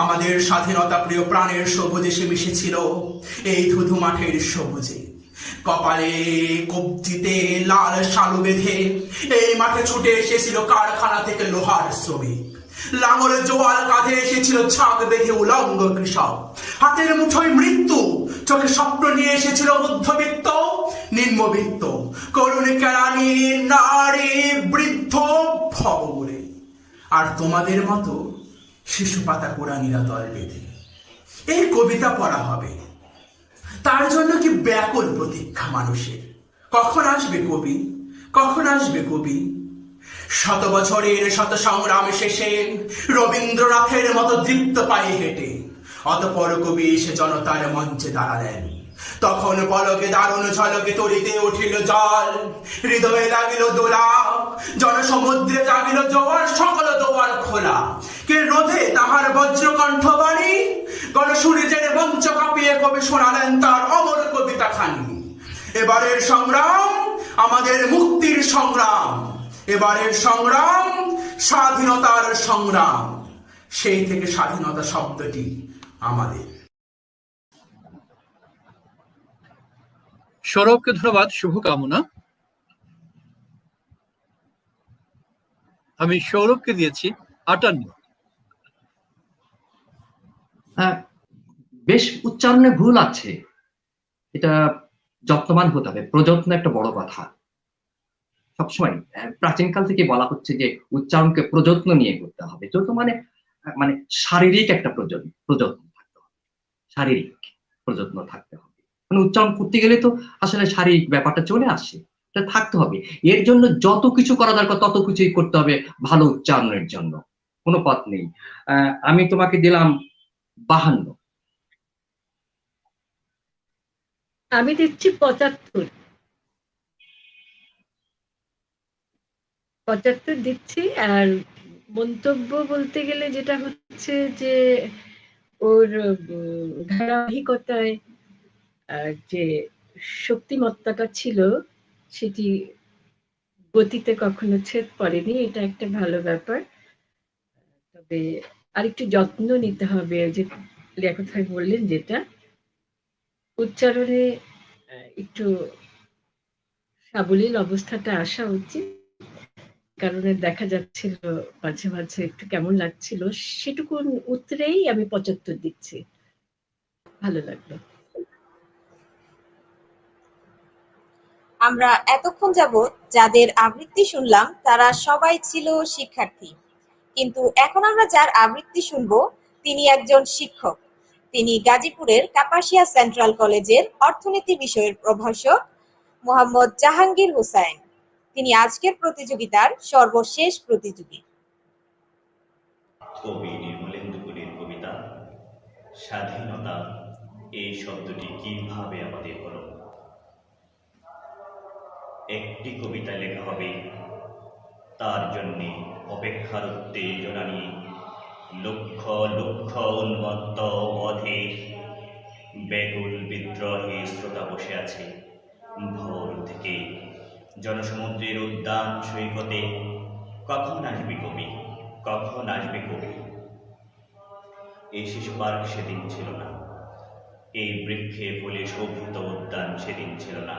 আমাদের স্বাধীনতা প্রিয় প্রাণের সবুজে সে মিশেছিল এই ধুধু মাঠের সবুজে। কপালে কবজিতে লাল শালু বেঁধে এই মাঠে ছুটে এসেছিল কারখানা থেকে লোহার শ্রমিক। লাঙলে জোয়াল কাঁধে এসেছিল ছাগ বেঁধে উলঙ্গ কৃষক। হাতের মুঠোয় মৃত্যু, চোখে স্বপ্ন নিয়ে এসেছিল মধ্যবিত্ত, নিম্নবিত্ত, করুণ কেরানি, নারী, বৃদ্ধ, ভবগুরে। আর তোমাদের মতো শিশু পাতা কোরআনিরা দল বেঁধে এই কবিতা পড়া হবে। তার জন্য কি ব্যাকুল প্রতীক্ষা মানুষের, কখন আসবে কবি, কখন আসবে কবি? শত বছরের শত সংগ্রাম শেষে রবীন্দ্রনাথের মতো দীপ্ত পায়ে হেঁটে অতঃপর কবি এসে জনতার মঞ্চে দাঁড়ালেন। তখন পলকে দারুণ ঝলকে তরিতে উঠিল জল, হৃদয়ে লাগিল দোলা, জনসমুদ্রে জাগিল জোয়ার, সকল দোয়ার খোলা। কে রোধে তাহার বজ্রকণ্ঠ বাণী? গণসূর্যের মঞ্চ কাঁপিয়ে কবি শোনালেন তার অমর কবিতা খানি। এবারের সংগ্রাম আমাদের মুক্তির সংগ্রাম, এবারের সংগ্রাম স্বাধীনতার সংগ্রাম। সেই থেকে স্বাধীনতা শব্দটি আমাদের। সৌরভকে ধন্যবাদ, শুভকামনা। আমি সৌরভকে দিয়েছি 58। উচ্চারণে ভুল আছে, এটা যত্নবান হতে হবে। প্রযত্ন একটা বড় কথা। সবসময় প্রাচীনকাল থেকে বলা হচ্ছে যে উচ্চারণকে প্রযত্ন নিয়ে করতে হবে। যত মানে মানে শারীরিক একটা প্রযত্ন থাকতে হবে, শারীরিক প্রযত্ন থাকতে হবে। মানে উচ্চারণ করতে গেলে তো আসলে শারীরিক ব্যাপারটা চলে আসে, এটা থাকতে হবে। এর জন্য যত কিছু করা দরকার তত কিছুই করতে হবে ভালো উচ্চারণের জন্য, কোনো পথ নেই। আমি তোমাকে দিলাম 52। আমি দিচ্ছি 75। 75 দিচ্ছি। আর মন্তব্য বলতে গেলে যেটা হচ্ছে যে ওর ধারাবাহিকতায় যে শক্তিমত্তাটা ছিল সেটি গতিতে কখনো ছেদ পড়েনি, এটা একটা ভালো ব্যাপার। তবে আরেকটু যত্ন নিতে হবে, যে লিয়াকত ভাই বললেন যেটা, উচ্চারণে একটু সাবলীল অবস্থাটা আসা উচিত। কারণে দেখা যাচ্ছিল মাঝে মাঝে একটু কেমন লাগছিল, সেটুকুন উত্তরেই আমি 75 দিচ্ছি। ভালো লাগলো। আমরা এতক্ষণ যাবৎ যাদের আবৃত্তি শুনলাম তারা সবাই ছিল শিক্ষার্থী, কিন্তু এখন আমরা যার আবৃত্তি শুনবো তিনি একজন শিক্ষক। তিনি গাজীপুরের কাপাসিয়া সেন্ট্রাল কলেজের অর্থনীতি বিষয়ের প্রভাষক মোহাম্মদ জাহাঙ্গীর হোসাইন। তিনি আজকের প্রতিযোগিতার সর্বশেষ প্রতিযোগী। কবি নির্মলেন্দু গুণের কবিতা স্বাধীনতা, এই শব্দটি কিভাবে আমাদের হলো? একটি কবিতা লেখা হবে, তার জন্যে অপেক্ষার উত্তেজনা নিয়ে লক্ষ লক্ষ উন্মত্ত অধীর ব্যাকুল বিদ্রোহী শ্রোতা বসে আছে ভোর থেকে জনসমুদ্রের উদ্যান সৈকতে। কখন আসবে কবি, কখন আসবে কবি? এই শিশু পার্ক সেদিন ছিল না, এই বৃক্ষে ফুলে শোভিত উদ্যান সেদিন ছিল না,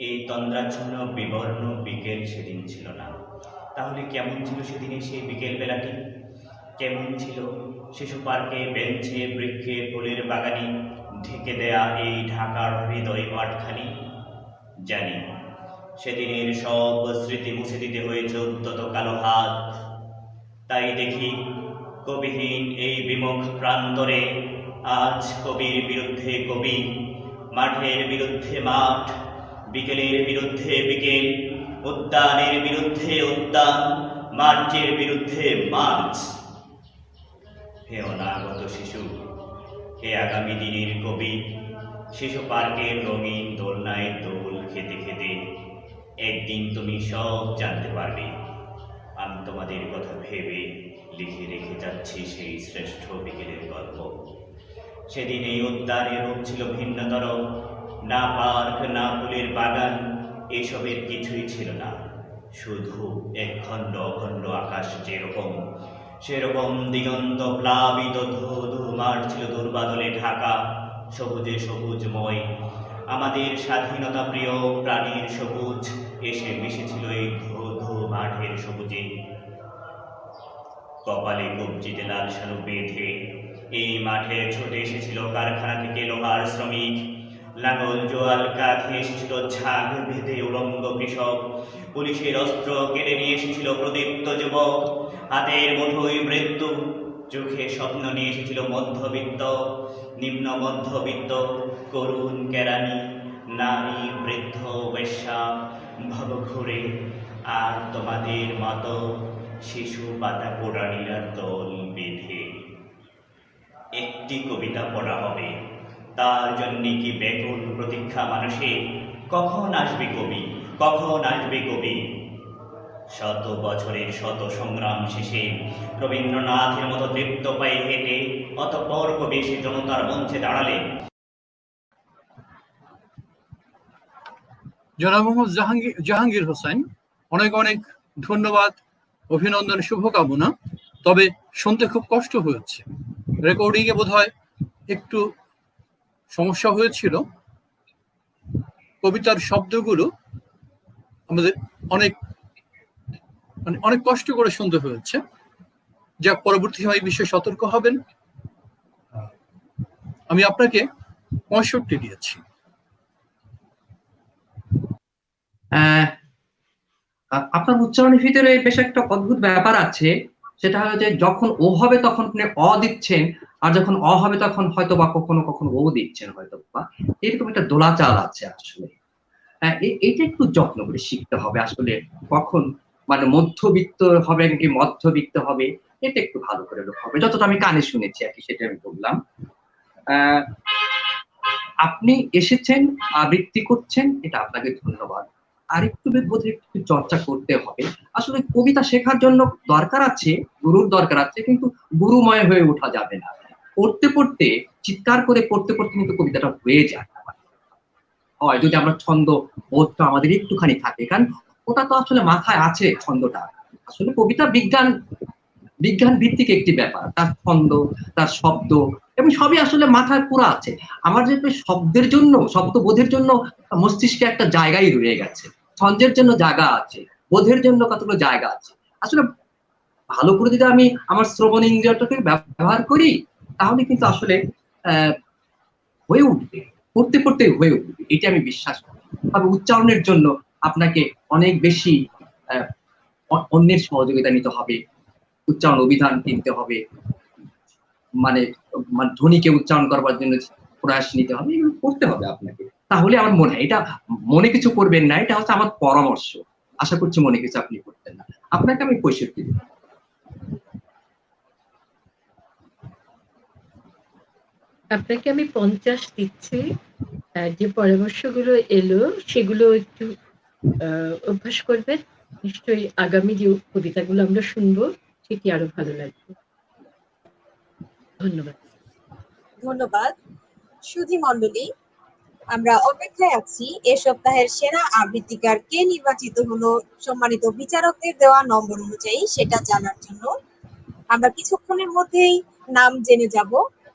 এই তন্দ্রাচ্ছন্ন বিবর্ণ বিকেল সেদিন ছিল না। তাহলে কেমন ছিল সেদিনের সেই বিকেল বেলাটি? কেমন ছিল শিশু পার্কে, বেঞ্চে, বৃক্ষে, ফুলের বাগানে ঢেকে দেয়া এই ঢাকার হৃদয় মাঠখানি? জানি সেদিনের সব স্মৃতি মুছে দিতে হয়েছে উদ্যত কালো হাত। তাই দেখি কবিহীন এই বিমুখ প্রান্তরে আজ কবির বিরুদ্ধে কবি, মাঠের বিরুদ্ধে মাঠ, বিকেলের বিরুদ্ধে বিকেল, উদ্যানের বিরুদ্ধে উদ্যান, মার্চের বিরুদ্ধে মার্চ। হে অনাগত শিশু, হে আগামী দিনের কবি, শিশু পার্কের রঙিন দোলনায় দোল খেতে খেতে একদিন তুমি সব জানতে পারবে। আমি তোমাদের কথা ভেবে লিখে রেখে যাচ্ছি সেই শ্রেষ্ঠ বিকেলের গল্প। সেদিন এই উদ্যানের রূপ ছিল ভিন্নতর, না পার্ক, না ফুলের বাগান, এসবের কিছুই ছিল না। শুধু একখণ্ড অখণ্ড আকাশ যেরকম, সেরকম দিগন্ত প্লাবিত ধু মাঠ ছিল দুর্বাদলে ঢাকা, সবুজে সবুজময়। আমাদের স্বাধীনতা প্রিয় প্রাণীর সবুজ এসে মিশেছিল এই ধু মাঠের সবুজে। কপালে কবজিতে লাল শালু বেঁধে এই মাঠে ছুটে এসেছিল কারখানা থেকে লোহার শ্রমিক, লাঙল জোয়াল কাঁধে এসেছিল ঝাঁক বেঁধে উলঙ্গ কৃষক, পুলিশের অস্ত্র কেড়ে নিয়ে এসেছিল প্রদীপ্ত যুবক, হাতের মুঠোয় মৃত্যু, চোখে স্বপ্ন নিয়ে এসেছিল মধ্যবিত্ত, নিম্ন মধ্যবিত্ত, করুণ কেরানি, নারী, বৃদ্ধ, বেশ্যা, ভবঘুরে, আর তোমাদের মতো শিশু পাতা পোড়ানিরা দল বেঁধে। একটি কবিতা পড়া হবে, তার জন্য কি ব্যাকুল প্রতীক্ষা মানুষের? কখন আসবে কবি, কখন আসবে কবি? শত বছরের শত সংগ্রাম শেষে রবীন্দ্রনাথের মতো তৃপ্ত পায়ে হেঁটে অতঃপর কবি সে জনতার মঞ্চে দাঁড়ালেন। জনাব মোহাম্মদ জাহাঙ্গীর হোসেন, অনেক অনেক ধন্যবাদ, অভিনন্দন, শুভকামনা। তবে শুনতে খুব কষ্ট হয়েছে, রেকর্ডিং এ বোধহয় একটু সমস্যা হয়েছিল। কবিতার শব্দগুলো আমাদের অনেক কষ্ট করে শুনতে হয়েছে। যা পরবর্তী সময় এই বিষয়ে সতর্ক হবেন। আমি আপনাকে 65 দিয়েছি। আপনার উচ্চারণের ভিতরে বেশ একটা অদ্ভুত ব্যাপার আছে, সেটা হলো যে যখন ও হবে তখন আপনি অ দিচ্ছেন, আর যখন অ হবে তখন হয়তো বা কখনো কখনো ও দিচ্ছেন হয়তো বা, এরকম একটা দোলাচাল আছে আসলে। এটা একটু যত্ন করে শিখতে হবে আসলে, কখন মানে মধ্যবিত্ত হবে নাকি মধ্যবিত্ত হবে, এটা একটু ভালো করে লক্ষ্য হবে। যতটা আমি কানে শুনেছি আর কি, সেটা আমি বললাম। আপনি এসেছেন, আবৃত্তি করছেন, এটা আপনাকে ধন্যবাদ। আরেকটু বোধহয় একটু চর্চা করতে হবে। আসলে কবিতা শেখার জন্য দরকার আছে, গুরুর দরকার আছে, কিন্তু গুরুময় হয়ে ওঠা যাবে না। পড়তে পড়তে, চিৎকার করে পড়তে পড়তে কিন্তু কবিতাটা হয়ে যায় হয়, যদি আমরা ছন্দ বোধটা আমাদের একটুখানি থাকে, কারণ ওটা তো আসলে মাথায় আছে ছন্দটা। আসলে কবিতা বিজ্ঞান ভিত্তিক একটি ব্যাপার, তার ছন্দ, তার শব্দ এবং সবই আসলে মাথায় পুরা আছে। আমার যে শব্দের জন্য, শব্দবোধের জন্য মস্তিষ্কে একটা জায়গায় রয়ে গেছে, ছন্দের জন্য জায়গা আছে, বোধের জন্য কতগুলো জায়গা আছে। আসলে ভালো করে যদি আমি আমার শ্রবণ ইন্দ্রিয়টাকে ব্যবহার করি, তাহলে কিন্তু আসলে হয়ে উঠবে, পড়তে পড়তে হয়ে উঠবে, এটা আমি বিশ্বাস করি। তবে উচ্চারণের জন্য আপনাকে অনেক বেশি অন্যের সহযোগিতা নিতে হবে, উচ্চারণ অভিধান কিনতে হবে, মানে ধ্বনিকে উচ্চারণ করবার জন্য প্রয়াস নিতে হবে, এগুলো করতে হবে আপনাকে। তাহলে আমার মনে হয়, এটা মনে কিছু করবেন না, এটা হচ্ছে আমার পরামর্শ। আশা করছি মনে কিছু আপনি করতেন না। আপনাকে আমি 65 দেব। আপনাকে আমি 50 দিচ্ছি। যে পরামর্শগুলো এলো সেগুলো একটু অভ্যাস করবেন, নিশ্চয়ই আগামী যে কবিতাগুলো আমরা শুনবো সেটি আরো ভালো লাগবে। ধন্যবাদ। ধন্যবাদ সুধী মণ্ডলী। আমরা অপেক্ষায় আছি এ সপ্তাহের সেরা আবৃত্তিকার কে নির্বাচিত হলো সম্মানিত বিচারকদের দেওয়া নম্বর অনুযায়ী, সেটা জানার জন্য। আমরা কিছুক্ষণের মধ্যেই নাম জেনে যাব,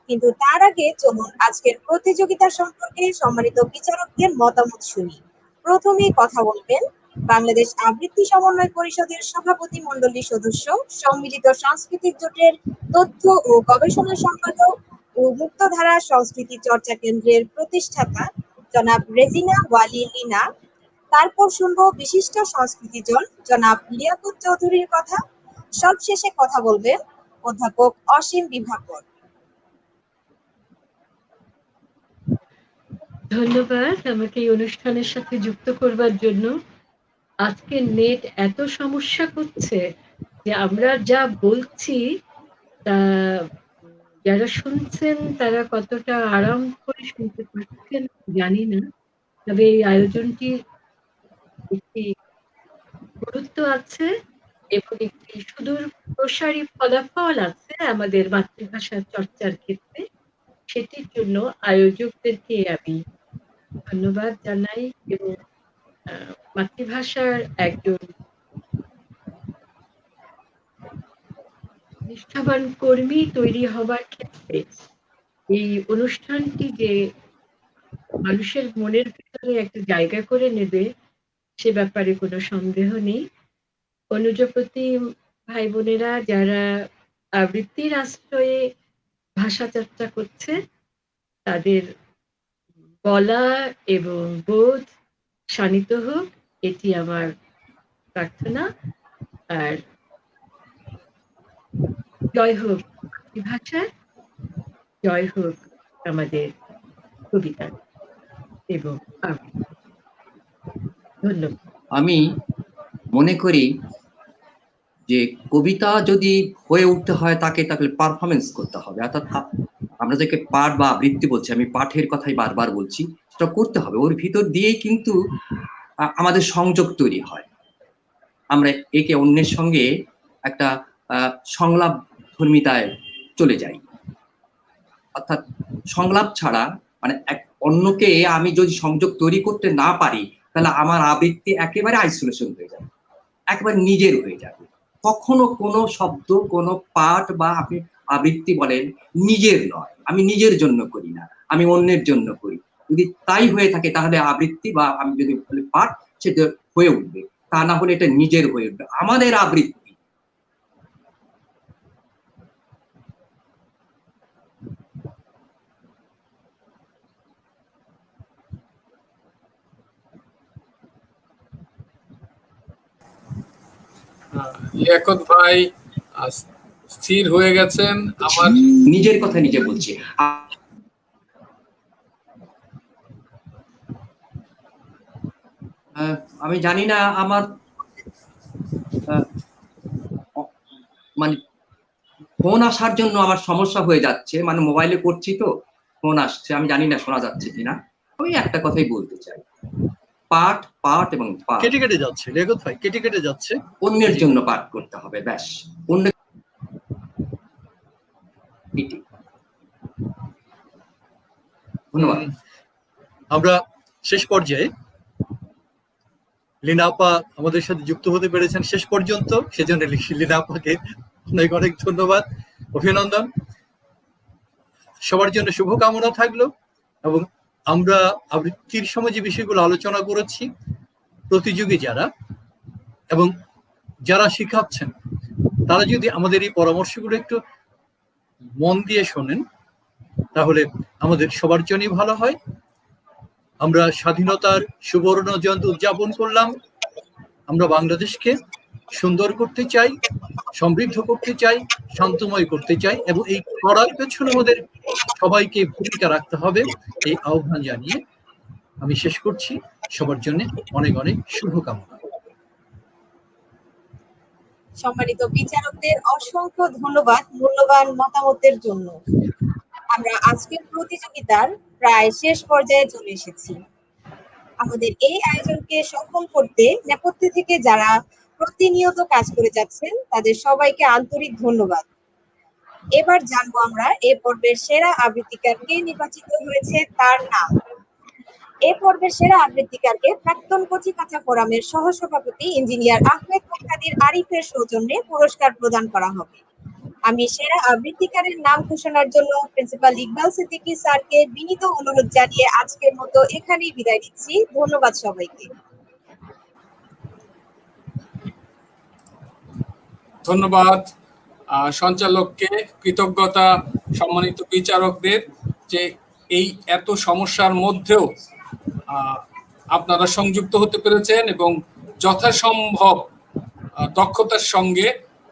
কিন্তু তার আগে চলুন আজকের প্রতিযোগিতা সম্পর্কে সম্মানিত বিচারকদের মতামত শুনি। প্রথমেই কথা বলবেন বাংলাদেশ আবৃত্তি সমন্বয় পরিষদের সভাপতি মণ্ডলীর সদস্য, সম্মিলিত সাংস্কৃতিক জোটের তথ্য ও গবেষণা সম্পাদক ও মুক্তধারা সংস্কৃতি চর্চা কেন্দ্রের প্রতিষ্ঠাতা জনাব রেজিনা ওয়ালি লিনা। তারপর শুনবো বিশিষ্ট সংস্কৃতিজন জনাব লিয়াকত চৌধুরীর কথা। সবশেষে কথা বলবেন অধ্যাপক অসীম বিভাকর। ধন্যবাদ আমাকে এই অনুষ্ঠানের সাথে যুক্ত করবার জন্য। আজকে নেট এত সমস্যা করছে যে আমরা যা বলছি তা যারা শুনছেন তারা কতটা আরাম করে শুনতে পারছেন জানি না, তবে এই আয়োজনটি একটি গুরুত্ব আছে এবং একটি সুদূর প্রসারী ফলাফল আছে আমাদের মাতৃভাষার চর্চার ক্ষেত্রে। সেটির জন্য আয়োজকদেরকে আমি ধন্যবাদ জানাই এবং মাতৃভাষার একজন নিষ্ঠাবান কর্মী তৈরি হবার ক্ষেত্রে এই অনুষ্ঠানটি যে মানুষের মনের ভিতরে একটা জায়গা করে নেবে সে ব্যাপারে কোনো সন্দেহ নেই। অনুজপতি ভাই বোনেরা যারা আবৃত্তির আশ্রয়ে ভাষা চর্চা করছে, তাদের বলা এবং বোধ শানিত হোক, এটি আমার প্রার্থনা। আর জয় হোক মাতৃভাষা, জয় হোক আমাদের কবিতা এবং আবৃত্তি। ধন্যবাদ। আমি মনে করি যে কবিতা যদি হয়ে উঠতে হয় তাকে তাহলে পারফরমেন্স করতে হবে, অর্থাৎ আমরা যাকে পাঠ বা আবৃত্তি বলছি, আমি পাঠের কথাই বারবার বলছি, সেটা করতে হবে। ওর ভিতর দিয়েই কিন্তু আমাদের সংযোগ তৈরি হয়, আমরা একে অন্যের সঙ্গে একটা সংলাপ ধর্মিতায় চলে যাই। অর্থাৎ সংলাপ ছাড়া মানে অন্যকে আমি যদি সংযোগ তৈরি করতে না পারি, তাহলে আমার আবৃত্তি একেবারে আইসোলেশন হয়ে যাবে, একেবারে নিজের হয়ে যাবে। কখনো কোনো শব্দ, কোনো পাঠ বা আপনি আবৃত্তি বলেন নিজের নয়, আমি নিজের জন্য করি না, আমি অন্যের জন্য করি। যদি তাই হয়ে থাকে তাহলে আবৃত্তি বা আমি যদি বলি পাঠ, সেটা হয়ে উঠবে। তা না হলে এটা নিজের হয়ে উঠবে, আমাদের আবৃত্তি। লিয়াকত ভাই স্থির হয়ে গেছেন। আমার নিজের কথা নিজে বলছি। আমি জানি না আমার মানে ফোন আসার জন্য আমার সমস্যা হয়ে যাচ্ছে, মানে মোবাইলে করছি তো ফোন আসছে, আমি জানি না শোনা যাচ্ছে কিনা। আমি একটা কথাই বলতে চাই, পাঠ পাঠ এবং পাঠ কেটে কেটে যাচ্ছে লিয়াকত ভাই, কেটে কেটে যাচ্ছে। অন্যের জন্য পাঠ করতে হবে, ব্যাস। অন্য ধন্যবাদ। আমরা শেষ পর্যায়ে লীনা আপা আমাদের সাথে যুক্ত হতে পেরেছেন শেষ পর্যন্ত, সেজন্য লীনা আপাকে অনেক অনেক ধন্যবাদ, অভিনন্দন। সবার জন্য শুভকামনা থাকলো। এবং আমরা আবৃত্তির সময় যে বিষয়গুলো আলোচনা করেছি, প্রতিযোগী যারা এবং যারা শিখাচ্ছেন তারা যদি আমাদের এই পরামর্শগুলো একটু মন দিয়ে শোনেন, তাহলে আমাদের সবার জন্যই ভালো হয়। আমরা স্বাধীনতার সুবর্ণ জয়ন্তী উদযাপন করলাম। আমরা বাংলাদেশকে সুন্দর করতে চাই, সমৃদ্ধ করতে চাই, শান্তময় করতে চাই, এবং এই করার পেছনে আমাদের সবাইকে ভূমিকা রাখতে হবে। এই আহ্বান জানিয়ে আমি শেষ করছি। সবার জন্য অনেক অনেক শুভকামনা। সম্মানিত বিচারকদের অসংখ্য ধন্যবাদ মূল্যবান মতামতের জন্য। আমরা আজকের প্রতিযোগিতার প্রায় শেষ পর্যায়ে চলে এসেছি। আমাদের এই আয়োজনকে সফল করতে নেপথ্যে থেকে যারা প্রতিনিয়ত কাজ করে যাচ্ছেন তাদের সবাইকে আন্তরিক ধন্যবাদ। এবার জানবো আমরা এই পর্বের সেরা আবৃত্তিকার কে নির্বাচিত হয়েছে তার নাম। এই পর্বের সেরা আবৃত্তিকারকে প্রাক্তন কচিকাঁচা ফোরামের সহসভাপতি ইঞ্জিনিয়ার আহমেদ মুক্তাদির আরিফের সৌজন্যে পুরস্কার প্রদান করা হবে। আমি সেরা আবৃত্তিকারের নাম ঘোষণার জন্য প্রিন্সিপাল ইকবাল সিদ্দিকী স্যারকে বিনীত অনুরোধ জানিয়ে আজকের মতো এখানেই বিদায় নিচ্ছি। ধন্যবাদ সবাইকে। ধন্যবাদ সঞ্চালককে, কৃতজ্ঞতা সম্মানিত বিচারকদের যে এই এত সমস্যার মধ্যেও আপনারা সংযুক্ত হতে পেরেছেন এবং যথাসম্ভব দক্ষতার সঙ্গে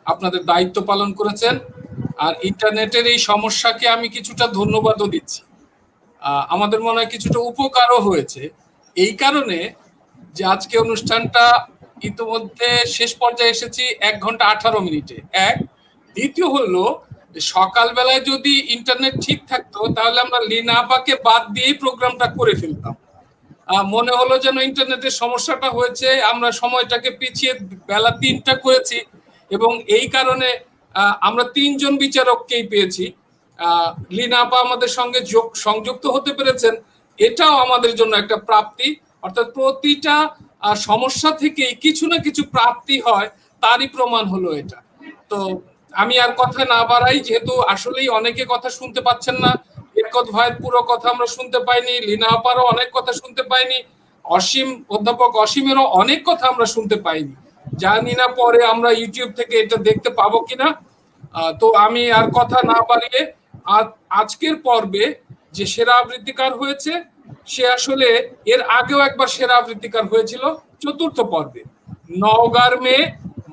আপনাদের দায়িত্ব পালন করেছেন। আর ইন্টারনেটের এই সমস্যাকে আমি কিছুটা ধন্যবাদও দিচ্ছি। আমাদের মনে হয় কিছুটা উপকারও হয়েছে এই কারণে যে আজকে অনুষ্ঠানটা ইতিমধ্যে শেষ পর্যায়ে এসেছি 1 ঘন্টা 18 মিনিটে। দ্বিতীয় হলো সকালবেলায় যদি ইন্টারনেট ঠিক থাকতো তাহলে আমরা লীনা আপাকে বাদ দিয়েই প্রোগ্রামটা করে ফেলতাম। মনে হলো যেন ইন্টারনেটের সমস্যাটা হয়েছে, আমরা সময়টাকে পিছিয়ে বেলা 3টা করেছি এবং এই কারণে আমরা 3 জন বিচারককেই পেয়েছি। লীনা আপা আমাদের সঙ্গে সংযুক্ত হতে পেরেছেন, এটাও আমাদের জন্য একটা প্রাপ্তি। অর্থাৎ প্রতিটা সমস্যা থেকেই কিছু না কিছু প্রাপ্তি হয়, তারই প্রমাণ হলো এটা। তো আমি আর কথা না বাড়াই, যেহেতু আসলেই অনেকে কথা শুনতে পাচ্ছেন না। লিয়াকত ভাইয়ের পুরো কথা আমরা শুনতে পাইনি, লীনা আপারও অনেক কথা শুনতে পাইনি, অধ্যাপক অসীমেরও অনেক কথা আমরা শুনতে পাইনি। জানি না পরে আমরা ইউটিউব থেকে এটা দেখতে পাবো কিনা। তো আমি আর কথা না বাড়িয়ে আজকের পর্বে যে সেরা আবৃত্তিকার হয়েছে সে আসলে এর আগেও একবার সেরা আবৃত্তিকার হয়েছিল 4র্থ পর্বে। নওগাঁর মেয়ে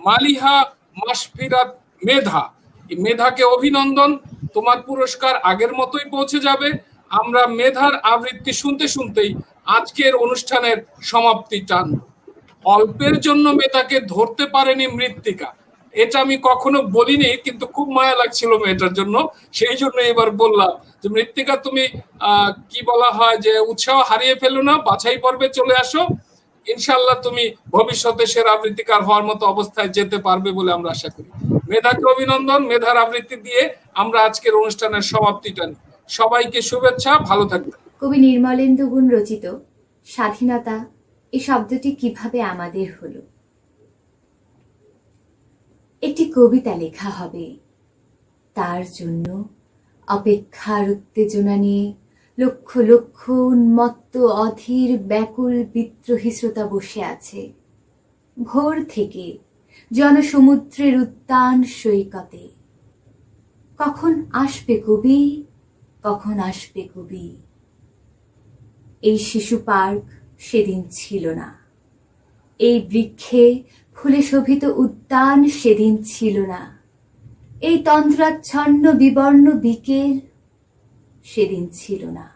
মালিহা মাসফিরাত মেধা। এই মেধাকে অভিনন্দন, তোমার পুরস্কার আগের মতোই পৌঁছে যাবে। আমরা মেধার আবৃত্তি শুনতে শুনতেই আজকের অনুষ্ঠানের সমাপ্তি টানব। অল্পের জন্য মেধাকে ধরতে পারেনি মৃত্তিকা, এটা আমি কখনো বলিনি, কিন্তু খুব মায়া লাগছিল মেয়েটার জন্য, সেই জন্য এবার বললাম যে মৃত্তিকা তুমি কি বলা হয় যে উৎসাহ হারিয়ে ফেলো না, বাছাই পর্বে চলে আসো, ইনশাল্লাহ তুমি ভবিষ্যতে সেরা আবৃত্তিকার হওয়ার মতো অবস্থায় যেতে পারবে বলে আমরা আশা করি। মেধাকে অভিনন্দন। মেধার আবৃত্তি দিয়ে আমরা আজকের অনুষ্ঠানের সমাপ্তিটা নিই। সবাইকে শুভেচ্ছা, ভালো থাকবেন। কবি নির্মলেন্দু গুণ রচিত স্বাধীনতা এই শব্দটি কিভাবে আমাদের হলো। একটি কবিতা লেখা হবে, তার জন্য অপেক্ষার উত্তেজনা নিয়ে লক্ষ লক্ষ উন্মত্ত অধীর ব্যাকুল বিদ্রোহী শ্রোতা বসে আছে। ভোর থেকে জনসমুদ্রের উদ্যান সৈকতে কখন আসবে কবি, কখন আসবে কবি। এই শিশু পার্ক সেদিন ছিল না, এই বৃক্ষে ফুলে শোভিত উদ্যান সেদিন ছিল না, এই তন্দ্রাচ্ছন্ন বিবর্ণ বিকেল সেদিন ছিল না।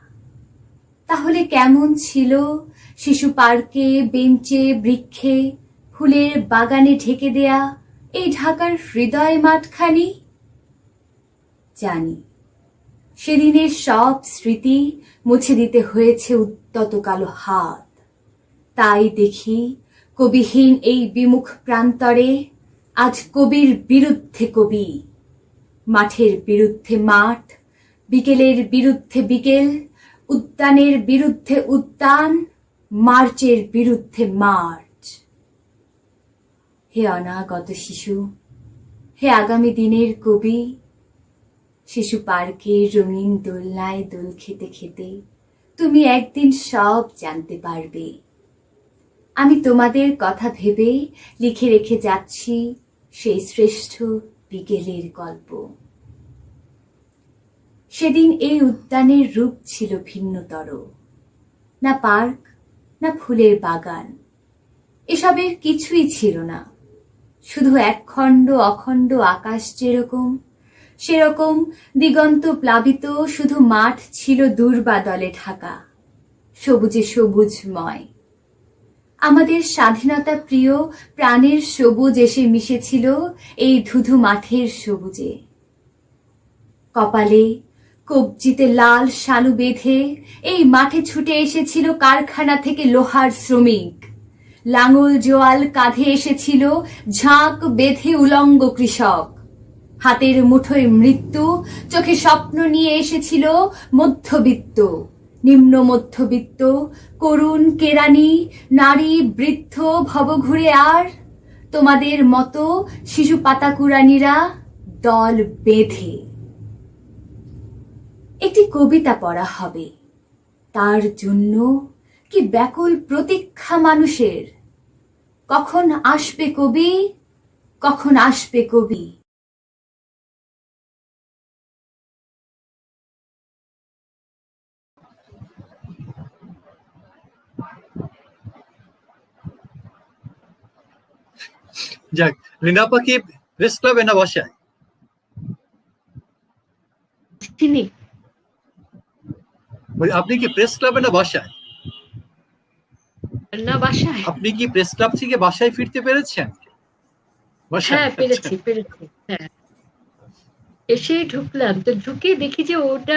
তাহলে কেমন ছিল শিশু পার্কে, বেঞ্চে, বৃক্ষে, ফুলের বাগানে ঢেকে দেয়া এই ঢাকার হৃদয় মাঠখানি? জানি সেদিনের সব স্মৃতি মুছে দিতে হয়েছে উদ্যত কালো হাত। তাই দেখি কবিহীন এই বিমুখ প্রান্তরে আজ কবির বিরুদ্ধে কবি, মাঠের বিরুদ্ধে মাঠ, বিকেলের বিরুদ্ধে বিকেল, উদ্যানের বিরুদ্ধে উদ্যান, মার্চের বিরুদ্ধে মার্চ। হে অনাগত শিশু, হে আগামী দিনের কবি, শিশু পার্কে রঙিন দোলনায় দোল খেতে খেতে তুমি একদিন সব জানতে পারবে। আমি তোমাদের কথা ভেবে লিখে রেখে যাচ্ছি সেই শ্রেষ্ঠ বিকেলের গল্প। সেদিন এই উদ্যানের রূপ ছিল ভিন্নতর, না পার্ক, না ফুলের বাগান, এসবের কিছুই ছিল না। শুধু একখণ্ড অখণ্ড আকাশ যেরকম, সেরকম দিগন্ত প্লাবিত শুধু মাঠ ছিল দুর্বাদলে ঢাকা, সবুজে সবুজময়। আমাদের স্বাধীনতা প্রিয় প্রাণের সবুজ এসে মিশেছিল এই ধুধু মাঠের সবুজে। কপালে কবজিতে লাল শালু বেঁধে এই মাঠে ছুটে এসেছিল কারখানা থেকে লোহার শ্রমিক, লাঙল জোয়াল কাঁধে এসেছিল ঝাঁক বেঁধে উলঙ্গ কৃষক। হাতের মুঠোয় মৃত্যু, চোখে স্বপ্ন নিয়ে এসেছিল মধ্যবিত্ত, নিম্ন মধ্যবিত্ত, করুণ কেরানি, নারী, বৃদ্ধ, ভবঘুরে আর তোমাদের মতো শিশু পাতাকুরানিরা দল বেঁধে। একটি কবিতা পড়া হবে, তার জন্য কি ব্যাকুল প্রতীক্ষা মানুষের। কখন আসবে কবি, কখন আসবে কবি। যাক, লিনাপা কি প্রেস ক্লাবে না বাসায়? চিনি আপনি কি প্রেস ক্লাবে না বাসায়? না, বাসায়। আপনি কি প্রেস ক্লাব থেকে বাসায় ফিরতে পেরেছেন? হ্যাঁ, পেরেছি। হ্যাঁ, এসে ঢুকলাম, তো ঢুকে দেখি যে ওটা